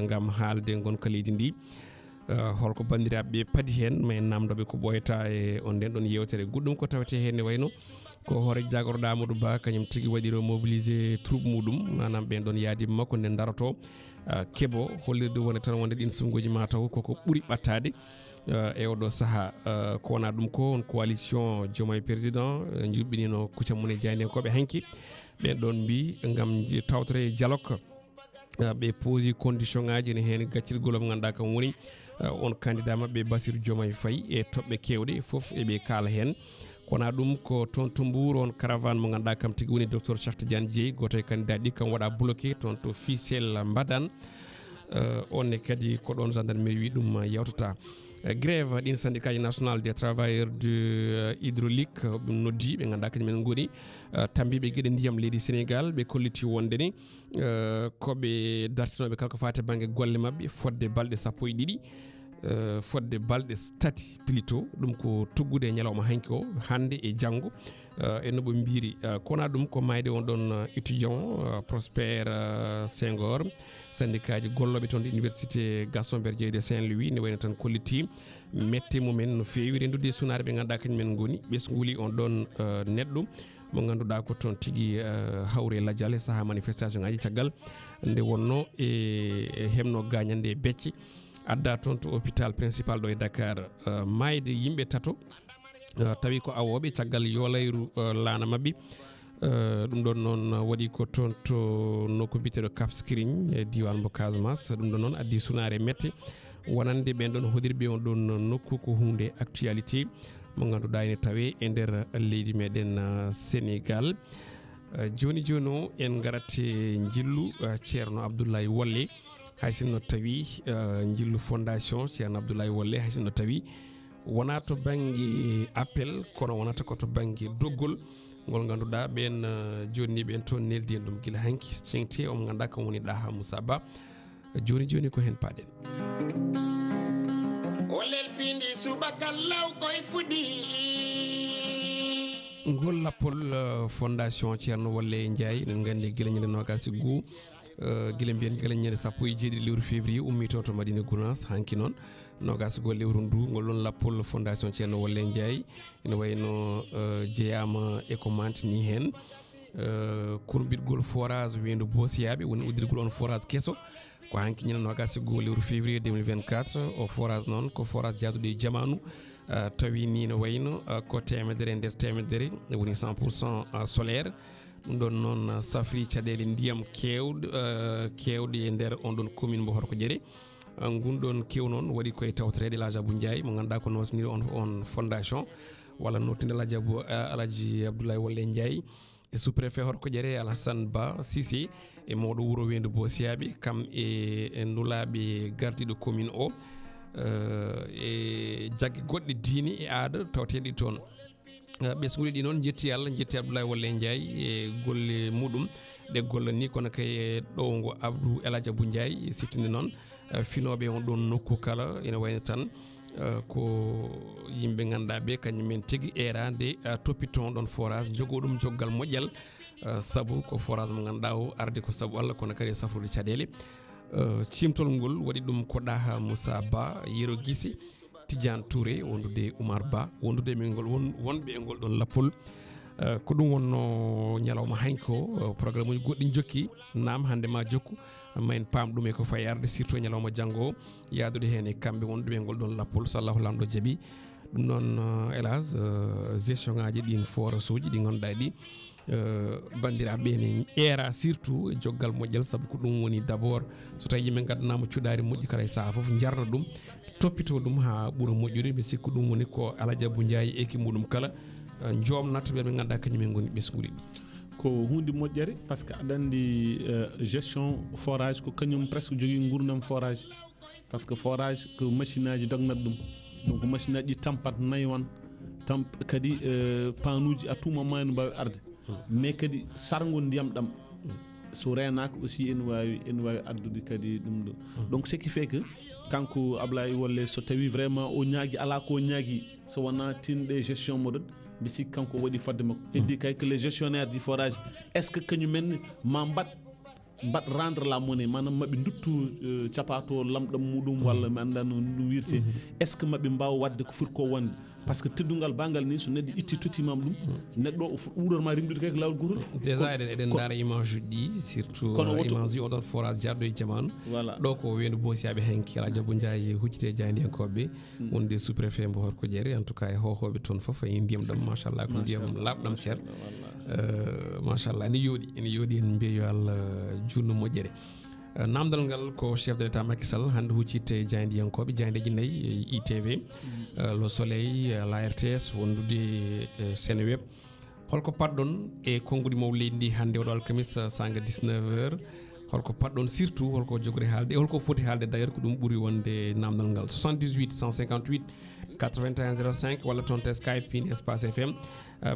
Speaker 2: gam haalde gonka leydi ndi holko bandiraɓe paadi hen ma en namdoɓe ko ɓoyata e on nden ɗon yewtere goɗɗum ko tawete hen ne wayno ko hoore jagorɗo Amadou Ba kañum tigui waɗiro mobilisé troupe muɗum manam ɓen ɗon yaadima makko nden daroto keeɓo hollirde wonde tan wonde ɗin sumgoji mataw koko ɓuuri ɓattade e oɗo saaha ko wona ɗum ko on coalition Diomaye président juɓɓinino kuccam e jaynekoɓe hanki ɓen ɗon mbi gam tawtore dialogue ɓe posi condition ngaji ne hen gaccirgol mo ganduɗa kam woni on candidat mabɓe Bassirou Diomaye Faye e toɓɓe kewɗe foof eɓe kaala hen kona ɗum ko toon to Mbour on caravane mo ganduɗa kam tigui woni docteur Cheikh Tidiane Dieye goto e candidat ɗi kam waɗa bloqué toon to Fissel Mbadane onne kadi ko ɗon gendarmerie wi ɗum yawtata grève ɗin syndicat national des travailleurs de hydraulique ɗum noddi ɓe ganduɗa kañumen goni tambiɓe gueɗe ndiyam leydi Sénégal ɓe kolliti wonde ni koɓe dartinoɓe kala ko fate banggue golle mabɓe fodde balɗe 12 fodde balɗe tati plutôt ɗum ko tuggude e ñalawma hanki o hande e janggo e no ɓe mbiri kona ɗum ko mayde on ɗon étudiant Prosper Senghor syndicat ji golloɓe toon de université Gaston Berger de Saint-Louis ne wayno tan kolliti mette mumen no fewi rendude sunare ɓe ganduɗa kañumen goni ɓesguli on ɗon neɗɗo mo ganduɗa ko toon tigui hawre ladial e saaha manifestation ngaji caggal nde wonno e hemno gagnande e becce adda toon to hôpital principal ɗo e Dakar mayde yimɓe tato tawi ko awoɓe caggal yolayru laana mabɓe ɗum ɗon noon waɗi ko toon to nokku biteɗo Cap Skirring e diwan mo Casamance ɗum ɗon noon addi sunare mette wonande ɓen ɗon hoɗirɓe on ɗon nokku ko hunde actualité mo ganduɗa ene tawe e nder leydi meɗen Sénégal joni joni o en garate jillu ceerno Abdoulaye Wolle haysinno tawi jillu fondation ceerno Abdoulaye Wolle haysinno tawi wona to banggue appel kono wonata ko to banggue doggol ngol ganduɗa ɓen joni ɓen toon neldi en ɗum guila hanki cengte omo ganduɗa kam woni Daha Moussa Ba joni joni ko hen paɗen
Speaker 8: Olel Piindi Subaka law koye fuɗi
Speaker 2: ngol lappol fondation ceerno Wolle Ndiaye eɗen gandi guila ñande nogasi goo guila mbiyen guila ñande 17 lewru février ummi to to Madina Gounass hanki noon nogas go lewru ndu ngol ɗon lappol fondation ceerno Wolle Ndiaye ene wayno jeeyama e ko mantini hen kurbiɗgol forage wendu Bosiyaɓe woni uddirgol on forage kesso ko hanki ñande nogas go lewru février 2024 o forage noon ko forage jaaduɗo e jamanu tawi ni no wayno ko temedere e nder temedere woni 100% solaire ɗum ɗon noon safri caɗele ndiyam kewɗe e nder on ɗon commune mbo Horko Diéré gunɗon kew noon waɗi koye tawtorede Elhadji Abou Ndiaye mo ganduɗa ko nosniri on fondation walla nottinde Elhadji Abdoulaye Wolle Ndiaye e sous préfet horko jere Alassane Ba Sissi e mawɗo wuro Wendu Bosiyaɓe kam e nulaɓe gardiɗo commune o e jaggue goɗɗe diini e aada tawteɗi toon ɓesguɗi ɗi noon jetti Allah jetti Abdoulaye Wolle Ndiaye e golle muɗum ɗe gollani kono kay ɗo ngo Abdou Eladji Abou Ndiaye siftinde noon finoɓe on ɗon nokku kala ene wayno tan ko yimɓe ganduɗa ɓe kañumen tigui erade toppiton ɗon forage jogo ɗum joggal moƴƴal saabu ko forage mo ganduɗa o arde ko saabu Allah kono kadi safrude caɗele cimtol ngol waɗi ɗum ko Daha Moussa Ba Yero Guissé Tidiane Touré wondude Oumar Ba wondude men ngol wonɓe e ngol ɗon lappol ko ɗum wonno ñalawma hanko programme uji goɗɗi jokki nam hande ma jokku ma en paam ɗum e ko fayi arde surtout ñalawma janggo o yaadude hen e kamɓe wonduɓe e ngol ɗon lappol so Allahu lamɗo jaaɓi ɗum noon hélas gestion ngaji ɗin forage uji ɗi ganduɗa ɗi bandiraɓe ne era surtout e joggal moƴƴal saabu ko ɗum woni d' abord so tawi yimɓe gaddanama cuɗari moƴƴi kala e saaha foof jarna ɗum toppito ɗum ha ɓuura moƴƴude mi sikku ɗum woni ko Aladji Abou Ndiaye équipe muɗum kala jomnata ɓe ganduɗa kañumen goni ɓesguɗi ɗi
Speaker 3: ko hunde moƴƴere par ce que aɗa andi gestion forage ko kañum presque jogui gurdam forage par ce que forage ko machine aji dognat ɗum donc machine aji ɗi tampat nayyi on kadi panuji à tout moment ne mbawi arde mais kadi sargo ndiyam ɗam so renaka aussi ene wawi addude kadi ɗum ɗo donc ce qui fait que kanko Ablaye Wolle so tawi vraiment o ñaagui ala ko ñaagui so wona tinɗe gestion moɗon mbi sikki kanko waɗi fadde makko heddi kay que les gestionnaires du forage est ce que kañumen ma mbat rendre la monnaie manam maɓe duttu capato lamɗam muɗum walla mi anda no wirte est ce que maɓe mbawa wadde ko foti ko wonde par ce que teddugal bangal ni so neɗɗo itti tottimam ɗum neɗɗo o ɓuurama rimdude kay ko lawol gotol
Speaker 2: déjà eɗen daara image uji ɗi surtout image uji oɗon forage jarɗo e jamanu ɗo ko Wendu Bosiyaɓe henki Aladji Abou Ndiaye huccite jayndiyankoɓe wonde sous préfet mbo Horko Diéré en tout cas e hohoɓe toon foof e ndiyam ɗam machallah ko ndiyam labɗam ceer machallah ene yooɗi en mbiya yo Allah junno moƴƴere namdal ngal ko chef de l'état Macky Sall hande huccitte jayndiyankoɓe jayndeji nayyi ITV Le Soleil la RTS wondude Seneweb holko padɗon e konngudi maw leydi ndi hande oɗo alkamis sanga 19h holko padɗon surtout holko jogori haalde e holko foti haalde d' ailleurs ko ɗum ɓuuri wonde namdal ngal 78 158 81 05 walla toon te Skype pin espace FM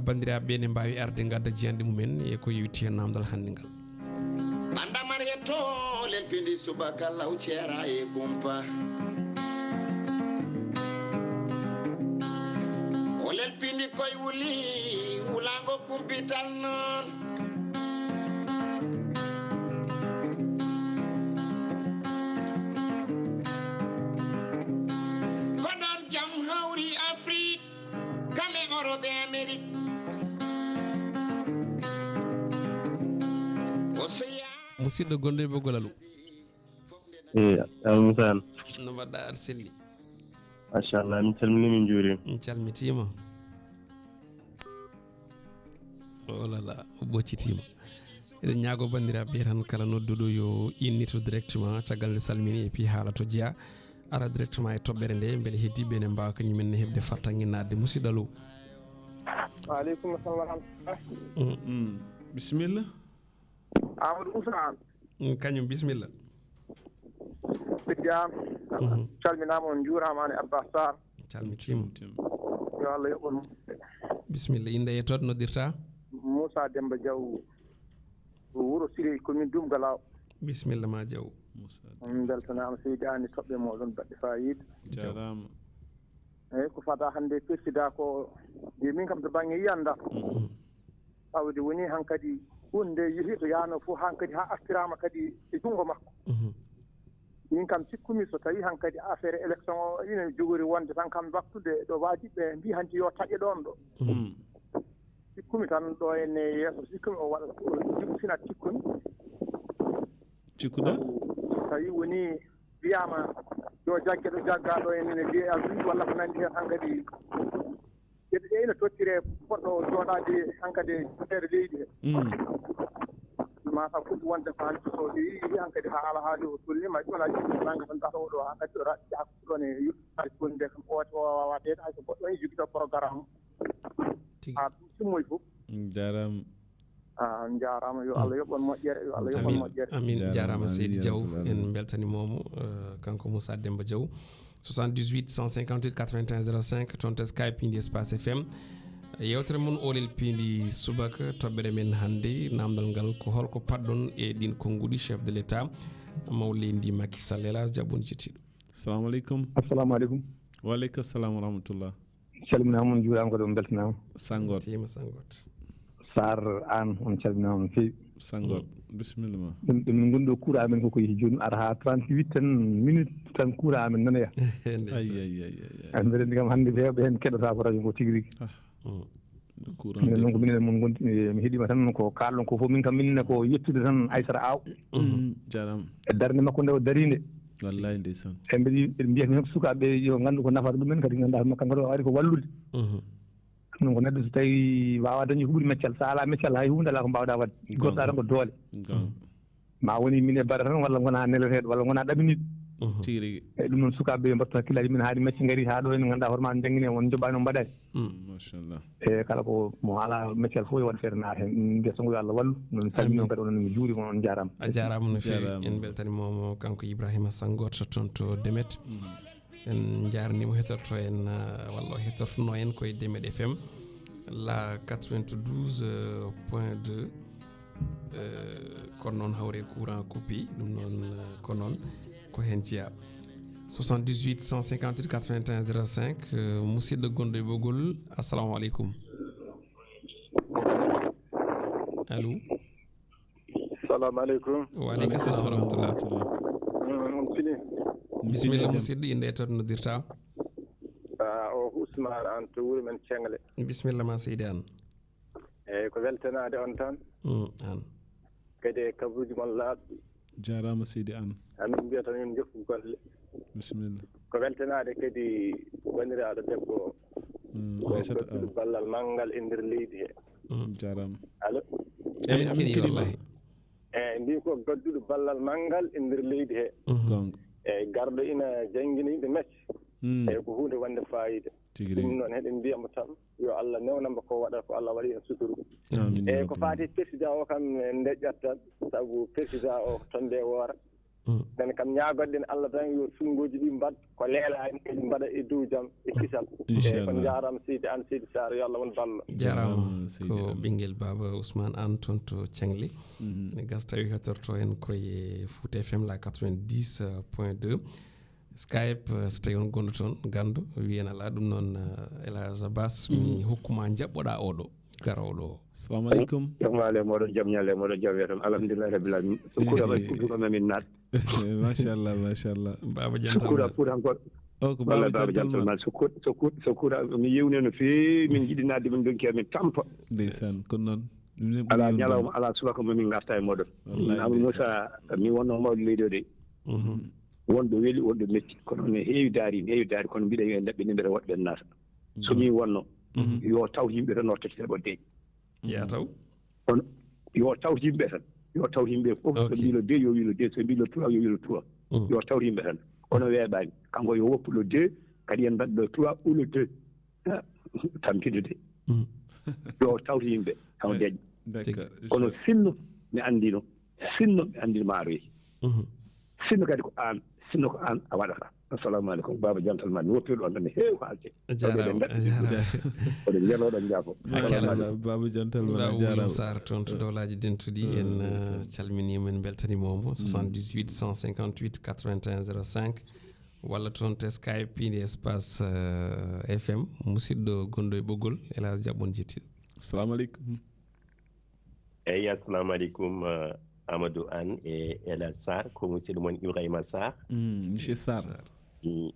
Speaker 2: bandiraɓe ne mbawi arde gadda jiyande mumen e ko yewiti hen namdal hande ngal
Speaker 8: bandamar yetto Olel Piindi Subaka law ceera e kumpa Olel Piindi koye wuli wulango kumpital noon koɗon jam hawri Afrique kame Europe e Amérique
Speaker 2: musidɗo gonɗo e ɓoggol alu
Speaker 10: almusaan
Speaker 2: no mbaɗɗa aɗa selli
Speaker 10: machallah min calmini min juurima
Speaker 2: min calmitima olala o ɓoccitima eɗen ñaago bandiraɓe tan kala nodduɗo yo innito directement caggal nde salmini et puis haala to jeeya ara directement e toɓɓere nde beele heddiɓe ne mbawa kañumen ne heɓde fartanguinade musidɗo alu
Speaker 11: waaleykum assalam warahmatullah
Speaker 3: bisimilla
Speaker 11: Amadou Ousmane
Speaker 2: kañum bisimilla
Speaker 11: ɓiddiyama calminama on juurama an e Abbas Sarr
Speaker 2: calmitima
Speaker 11: yo Allah yoɓon
Speaker 2: bisimilla inde e toon noddirta
Speaker 11: Moussa Demba Diaw wuro Siré commune Dumgalaw
Speaker 2: bisimilla ma Diaw
Speaker 11: on beltanama seydani toɓɓe moɗon baɗɗe fayida
Speaker 3: jarama
Speaker 11: eyyi ko fada hande pessida ko de min kam to banggue yiyanda awde woni hankkadi hunde yeehi to yano fof hankkadi ha artirama kadi e junngo makko min kam sikkumi so tawi hankkadi affaire élection o ina jogori wonde tan kam waktude ɗo wajiɓe mbi hanti yo taƴe ɗon ɗo sikkumi tan ɗo ene yeeso sikkumi o waɗa jibsina tikkumi
Speaker 3: cikkuɗa
Speaker 11: tawi woni wiyama yo jagge ɗo jagga ɗo ene mbiye alɗum walla ko nandi hen hankkadi geɗe ɗe ene tottire poɗɗo jooɗade hankkadi feere leydi he mataw foti wonde ko hanti so yeehi hankkadi ha ala haali o tollima ƴona nanga tan gata oɗo hankkadi o raɗɗi hakkude ɗon e yuɗɗade gonde kam ote o wawatede hayso goɗɗo ene jogui ɗo programme ha ɗum timmoy fof
Speaker 3: jarama
Speaker 11: jarama yo Allah yoɓon moƴƴere yo Allah yoɓon moƴƴere
Speaker 2: amin jarama Seydi Diaw en beltanimomo kanko Moussa Demba Diaw 78 158 81 05 toon to Skype Piindi Espace FM yewtere mon Olel Piindi subaka toɓɓere men hannde namdal ngal ko holko paɗɗon e ɗin konnguɗi chef de l' état mawlidi Macky Sall hélas jaɓɓon cettiɗo.
Speaker 3: Assalamu alaikum.
Speaker 12: Assalamu alaikum.
Speaker 3: Wa alaikum assalam wa rahmatullah.
Speaker 12: Calminama on juurama ko ɗum beltanama.
Speaker 3: Sangot.
Speaker 12: Sar an on calminama no feewi.
Speaker 3: Sangot bismillah ma.
Speaker 12: ɗum gonɗo courant amen koko yehi joni ara ha 38 tan minute tan courant amen nanoya.
Speaker 3: ay
Speaker 12: mbeɗen kam hannde heewɓe hen keɗota ko radio ngo tigui rigui. minen noon ko minen mon gonti mi heeɗima tan ko kalɗon ko fof min kam minne ko yettude tan Aissata Aw
Speaker 3: jarama
Speaker 12: e darde makko nde o darinde
Speaker 3: wallahi ndeysan
Speaker 12: e mbiɗa mbiyata min sukaɓe yo gandu ko nafata ɗumen kadi ganduɗa kanko ɗo ari ko wallude ɗum ko neɗɗo so tawi wawa dañi ko ɓuuri meccal sa ala meccal hay hunde ala ko mbawɗa wadde goɗɗa tan ko doole ma woni min e bara tan walla gona neleteɗo walla gona ɗaminiɗo
Speaker 3: tigi
Speaker 12: eyyi ɗum noon sukaɓe mbattu hakkillaji min haade mecce gaari ha ɗo en ganduɗa hoorema jangguini won joɓani o mbaɗani
Speaker 3: machallah
Speaker 12: e kala ko mo ala meccal fof e waɗa feere naata hen mbiyata ngo yo Allah wallu noon calmini on kadi onon mi juurima on jarama
Speaker 2: a jarama no fewi en beltanimomo kanko Ibrahima Sangoto toon to Demet en jarnimo hetorto en walla o hetortono en koye Demet FM la 92.2 kono noon hawre courant coupé ɗum noon ko noon ko hen jeeya 78 158 81 05 musidɗo gonɗo e ɓoggol assalamu aleykum allo
Speaker 11: salamu aleykum
Speaker 2: wa aleykum salam wa rahmatullah
Speaker 11: on fini
Speaker 2: bisimilla musidɗo inde e toon noddirta
Speaker 11: o Ousmane an to wuuro men Cengle
Speaker 2: bisimilla ma seydi an
Speaker 11: eyyi ko weltanade on tan
Speaker 2: an
Speaker 11: kadi e kabuji mon laaɓɗi
Speaker 3: jarama seydi an
Speaker 11: amin mbiyata min jokku golle
Speaker 3: bisimilla
Speaker 11: ko weltanade kadi woniraɗo debbo
Speaker 3: Aissata Aw
Speaker 11: ballal manggal e nder leydi he
Speaker 3: jarama
Speaker 11: allo
Speaker 3: eyyi amin keɗima
Speaker 11: eyyi mbi ko gadduɗo ballal manggal e nder leydi he
Speaker 3: gonga
Speaker 11: eyyi garɗo ina jangguina yimɓe mecce eyyi ko hunde wonde fayida ɗum noon heɗen mbiyamo tan yo Allah newnamba ko waɗata ko Allah waɗi hen suturu eyyi ko faati président o kam deƴƴat tan saabu président o tonde woora nden kam ñagoɗen Allah tan yo sungoji ɗi mbad ko leelani kadi mbaɗa e dow jaam e kisal eyyi ko jarama Seydi An Seydi Sar yo Allah won ballo
Speaker 2: jarama ko ɓinguel baba Ousmane An toon to Cengle ne gas tawi hetorto en koye Fouta FM la 90.2 Skype so tawi on gonɗo toon gandu wiyen ala ɗum noon Elhadj Abbas mi hokkuma jaɓɓoɗa oɗo garoɗo
Speaker 3: assalamu aleykum
Speaker 13: jamale moɗon jaam ñalle moɗon jaam wiyaton alhamdulillah rabbil alamin so kuuɗama kuuɗuma min naat
Speaker 3: machallah
Speaker 2: baba jantal
Speaker 13: kuuɗa puuɗankoɗo
Speaker 3: o ko
Speaker 13: baba jantal ma so kuuɗa mi yewni no feewi min jiiɗi nadde min donki min tampa
Speaker 3: ndeysan kono noon
Speaker 13: ala ñalawma ala subaka momin garta e moɗon Amadou Moussa mi wonno mawɗo leydi o de wonɗo weeli wonɗo metti kono ne heewi daari kono mbiɗa yo laɓɓinimɓe woɗɓe naata somi wonno yo taw yimɓe tan norteteɓo de
Speaker 2: ya taw
Speaker 13: kono yo taw yimɓe tan yo taw yimɓe fof so mbilo de yo wilo de so mbilo trois yo wilo trois yo taw yimɓe tan kono weeɓani kanko yo woppu le deux kadi yen mbaɗɗo le trois ou le deux tampide de yo taw yimɓe taw deƴƴa kono sinno mi andino maaroyi sinno kadi ko an a waɗata assalamu aleykum baba jantal ma mi woppiri ɗon tan ne heewi haalde oɗon jeeloɗon jaafo
Speaker 3: baba jantal ma
Speaker 2: jarama sar toon to dowlaji dentuɗi en calminima en beltanimomo 78 158 81 05 walla toon to Skype Piindi Espace FM musidɗo gonɗo e ɓoggol Elhadj jaɓɓon jettiɗo
Speaker 3: assalamu aleykum
Speaker 14: eyyi assalamu aleykum Amadou An e Elhadj Sarr ko musidɗo moon Ibrahima Sarr
Speaker 3: monsieur Sarr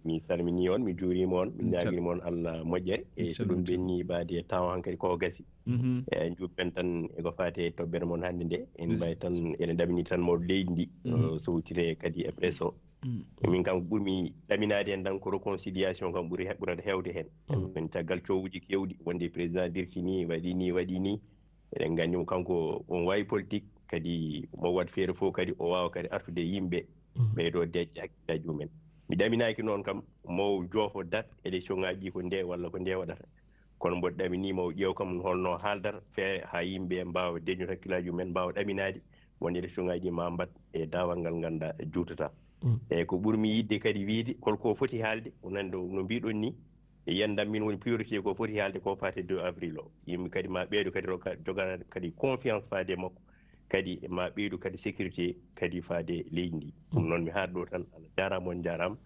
Speaker 14: mi salmini on mi juurima on mi ñaguima on Allah moƴƴere e so ɗum ɓenni baade e taw hankkadi ko gasi e juɓɓen tan eko fate toɓɓere moon hannde nde en mbawi tan ene ɗamini tan mawɗo leydi ndi sowtire kadi e presse o min kam ɓurmi ɗaminade hen tan ko réconciliation kam ɓurata hewde hen en caggal cowuji kewɗi wonde président dirti ni waɗi ni eɗen gandi kanko on wawi politique kadi mo wat feere fof kadi o wawa kadi artude yimɓe ɓeydo deƴƴe hakkillaji mumen mi ɗaminaki noon kam mo joofo date élection ngaji ɗi ko nde walla ko nde waɗata kono mboɗo ɗaminima o ƴeew kam holno haaldata fe ha yimɓe mbawa deñude hakkillaji mumen mbawa ɗaminade won élection ngaji ma mbat e dawal ngal ganda juutata eyyi ko ɓuurmi yidde kadi wiide holko foti haalde wonande no mbiɗon ni yiyandam min woni priorité ko foti haalde ko fate 2 avril o yimɓe kadi ma ɓeydo kadi jogana kadi confiance faade makko kadi ma ɓeydu kadi sécurité kadi faade leydi ndi ɗum noon mi haat ɗo tan Allah jarama on jarama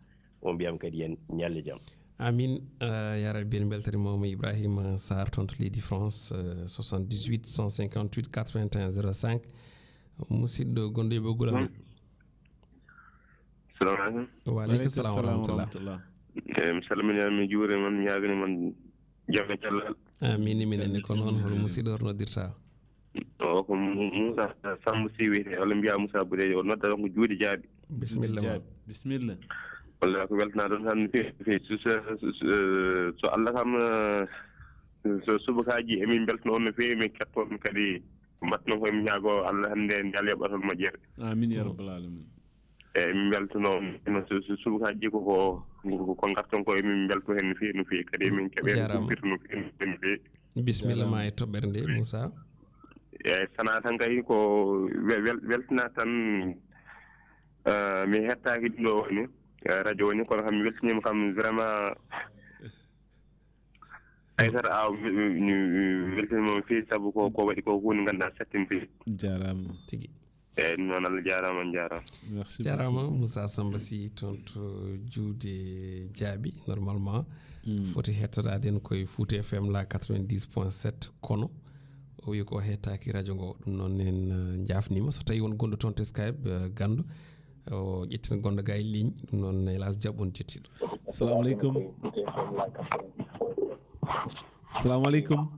Speaker 14: on mbiyam kadi yen ñalle jaam.
Speaker 2: Amin ya rabbi en beltanimama Ibrahima Sarr toon to leydi France 78 158 81 05 musidɗo gonɗo e ɓoggol amen.
Speaker 10: Assalamu aleykum.
Speaker 2: Wa aleykum salam wa rahmatullah.
Speaker 10: Mi salminima mi juurima mi ñaagani mon jaam e cellal.
Speaker 2: Amin minenne ko noon hol musidɗo or noddirta
Speaker 10: o ko Moussa Samb Sy wiyete walla mbiya Moussa Bourejo o nodda ɗon ko juuɗe jaaɓi.
Speaker 2: Bisimilla
Speaker 3: bisimilla.
Speaker 10: walla ko weltana ɗon tan feewi so Allah kam so subakaji emin beltano on no feewi min kettoon kadi mbatno koye mi ñaago Allah hannde ndiyal yoɓaton moƴƴere.
Speaker 3: Amin ya rabbal alamin.
Speaker 10: eyyi min beltano so subakaji ko garton ko emin belto hen no feewi no feewi kadi emin keeɓe ɗumpito no feewi no feewi.
Speaker 2: Bisimilla ma e toɓɓere nde Moussa.
Speaker 10: eyyi sana tan kay ko weltina tan mi hettaki ɗum ɗo woni radio woni kono kam mi weltinima kam vraiment Aïssata Aw mi weltinima feewi saabu ko waɗi ko hunde ganduɗa sattinte.
Speaker 3: Jarama
Speaker 2: tigi.
Speaker 10: eyyi ɗum noon Allah jarama on jarama.
Speaker 3: Merci
Speaker 2: jarama Moussa Samba Sy toon to juude jaaɓi normalement foti hettodaden koye Fouta FM la 90.7 kono o wi ko hettaki radio ngo ɗum noon en jafnima so tawi won gonɗo toon to Skype gandu o ƴettina gonɗo ga e ligne ɗum noon hélas jaɓɓon jettiɗo.
Speaker 3: Assalamu aleykum. Assalamu aleykum.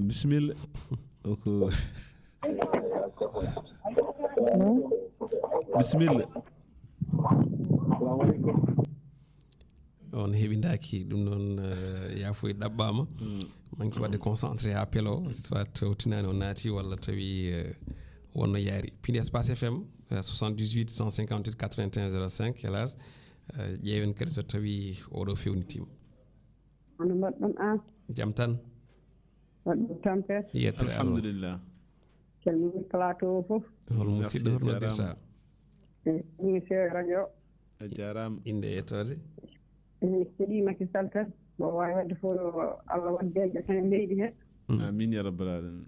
Speaker 3: Bisimilla ko bisimilla.
Speaker 2: on heɓidaki ɗum noon yafoye ɗaɓɓama manque wadde concentré ha peelo soit o tinani o naati walla tawi wonno yaari Piindi Espace FM 78 158 81 05 hélas ƴeewen kadi so tawi oɗo fewnitima.
Speaker 15: ono mbaɗɗon an
Speaker 2: jaam tan
Speaker 15: waɗɗum tampere
Speaker 2: yettere
Speaker 3: alhamdulillah
Speaker 15: calmini plateau o fof
Speaker 2: hol musidɗo hol noddirta
Speaker 15: émission radio
Speaker 3: a jarama
Speaker 2: inde yettode
Speaker 15: mi keeɗi Macky Sall tan mo wawi wadde fof Allah waddeje tan e leydi he
Speaker 3: amin ya rabbal alamin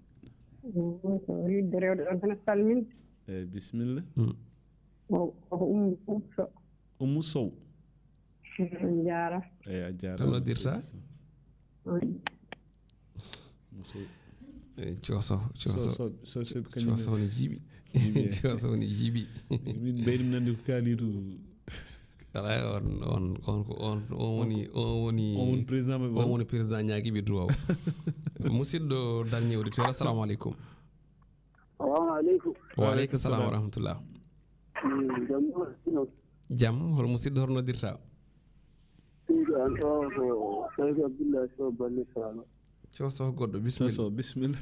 Speaker 15: so yidde rewde ɗon tan salminde
Speaker 3: eyyi bisimilla
Speaker 15: koko Oumou Sow on jaara
Speaker 3: eyyi a jarama
Speaker 2: to noddirta cooso ne jiiɓi cooso ne jiiɓi
Speaker 3: min ɓeyɗum nande ko kaalitu
Speaker 2: ala on woni président ñaaguiɓe duwaw musidɗo dernier auditeur assalamu aleykum.
Speaker 16: Assalamu aleykum.
Speaker 2: Wa aleykum salam wa rahmatullah. Jam hol musidɗo hol noddirta
Speaker 16: an o ko Saydou Abdoulaye Sow Balle Sala.
Speaker 2: Cooso goɗɗo bisimilla.
Speaker 3: Bisimilla.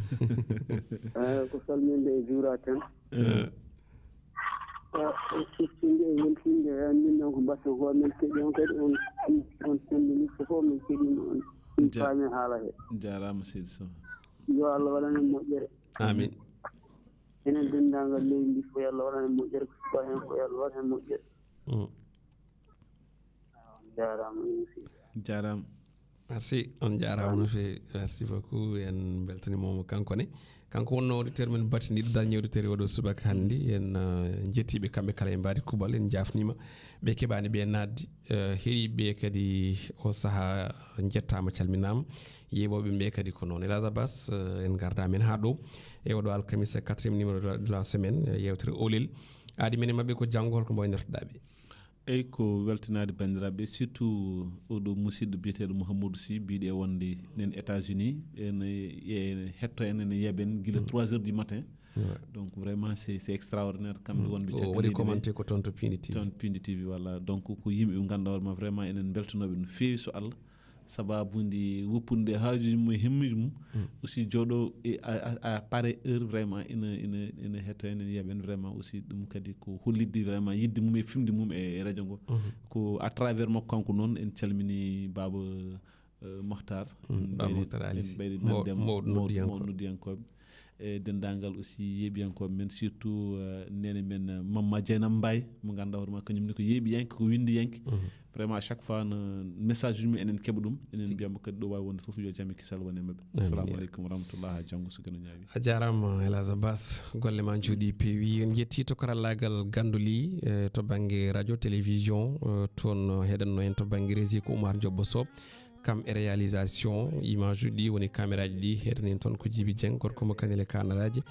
Speaker 16: Ko salminde e juuraten. Siftinde e weltinde e anndin noon ko mbatta ko men keɗi on kadi on sendini so fof min keɗima on paami haala he.
Speaker 3: Jarama seydi Sow.
Speaker 16: Yo Allah waɗanen moƴƴere.
Speaker 2: Amin.
Speaker 16: Enen denndaangal leydi ndi fof yo Allah waɗanen moƴƴere ko suka hen fof yo Allah waɗanen moƴƴere. Jarama
Speaker 3: jarama
Speaker 2: merci on jarama no fewi merci beaucoup en beltanimomo kankone kanko wonno auditeur men batiniɗo dañi auditeur oɗo subaka hannde en jettiɓe kamɓe kala e mbadi kubal en jafnima ɓe keɓani ɓe naddi heeɗiɓe kadi o saaha jettama calminama yeɓoɓe ɓe kadi ko noon Elage Abbas en garda men ha ɗo e oɗo alkamisa 4e numéro de la semaine yewtere Olel aadi men e mabɓe ko janggo holko mboynirtoɗaɓe
Speaker 3: eyyi ko weltanade bandiraɓe surtout oɗo musidɗo biyeteɗo Mouhamadou Sy biɗe e wonde nen États-Unis ene hetto enen yeeɓen guila 3 heures du matin donc vraiment c'est extraordinaire kamɓe wonɓe
Speaker 2: caggal waɗi commenté ko toon to Piindi TV
Speaker 3: toon Piindi TV voilà donc ko yimɓe ɓe ganduɗa hoorema vraiment enen beltanoɓe no fewi so Allah sababude woppunde haajuji mum e hemmiji mum aussi jooɗo à pareille heure vraiment ina hetto enen yiyaɓen vraiment aussi ɗum kadi ko hollidde vraiment yidde mum e fimde mum e radio ngo ko à travers makko kanko noon en calmini baba Mohtar ɓeydi mawɗo noddiyankoɓe e dendagal aussi yeeɓiyankoɓe men surtout nene men Mamma Dieynam Mbaye mo ganduɗa hoorema kañumne ko yeeɓiyanke ko windiyanke vraiment à chaque fois no message uji enen keeɓa ɗum enen mbiyamo kadi ɗo wawi wonde foof yo jaam e kisal wone mabɓe assalamu aleykum wa rahmatullah ha janggo so gëna ñaawi
Speaker 2: a jarama Elhadj Abbas golle ma jooɗi peewi en jetti to karallagal ganduli to banggue radio télévision toon heɗanno en to banggue régie ko Oumar Diobbo Sow kam e réalisation image uji ɗi woni caméra ji ɗi heɗanen toon ko Djiby Dieng gorko mo kanele kanaraji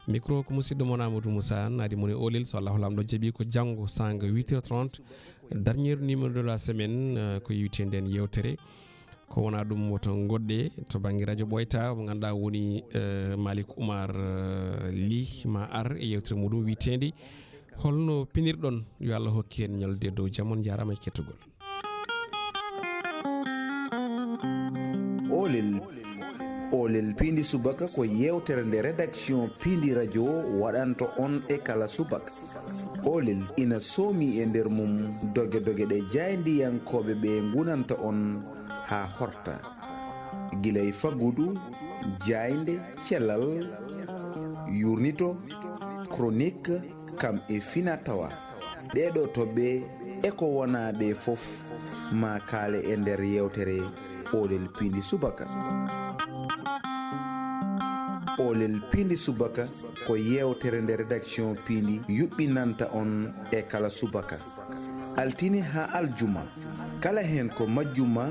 Speaker 2: micro ko musidɗo mon Amadou Moussa An adi moni Olel so Allah holamɗo jaaɓi ko janggo sanga 8h30 dernier numéro de la semaine ko yewti nden yewtere ko wona ɗum woto goɗɗe to banggue radio ɓoyta mo ganduɗa woni Malick Oumar Ly ma ar e yewtere muɗum witede holno pinirɗon yo Allah hokki en ñalde dow jaam on jarama e kettugol
Speaker 1: Olel Piindi Subaka ko yewtere nde rédaction Piindi radio waɗanto on e kala subaka Olel ina soomi e nder mum doge ɗe jayndiyankoɓe ɓe gunanta on ha horta guilay faggudu jaynde cellal yurnito chronique kam e fina tawa ɗeɗo toɓɓe e ko wona ɗe fof ma kaale e nder yewtere Olel Piindi Subaka Olel Piindi Subaka ko yewtere nde rédaction Piindi yuɓɓinanta on e kala subaka altine ha aljuma kala hen ko majjuma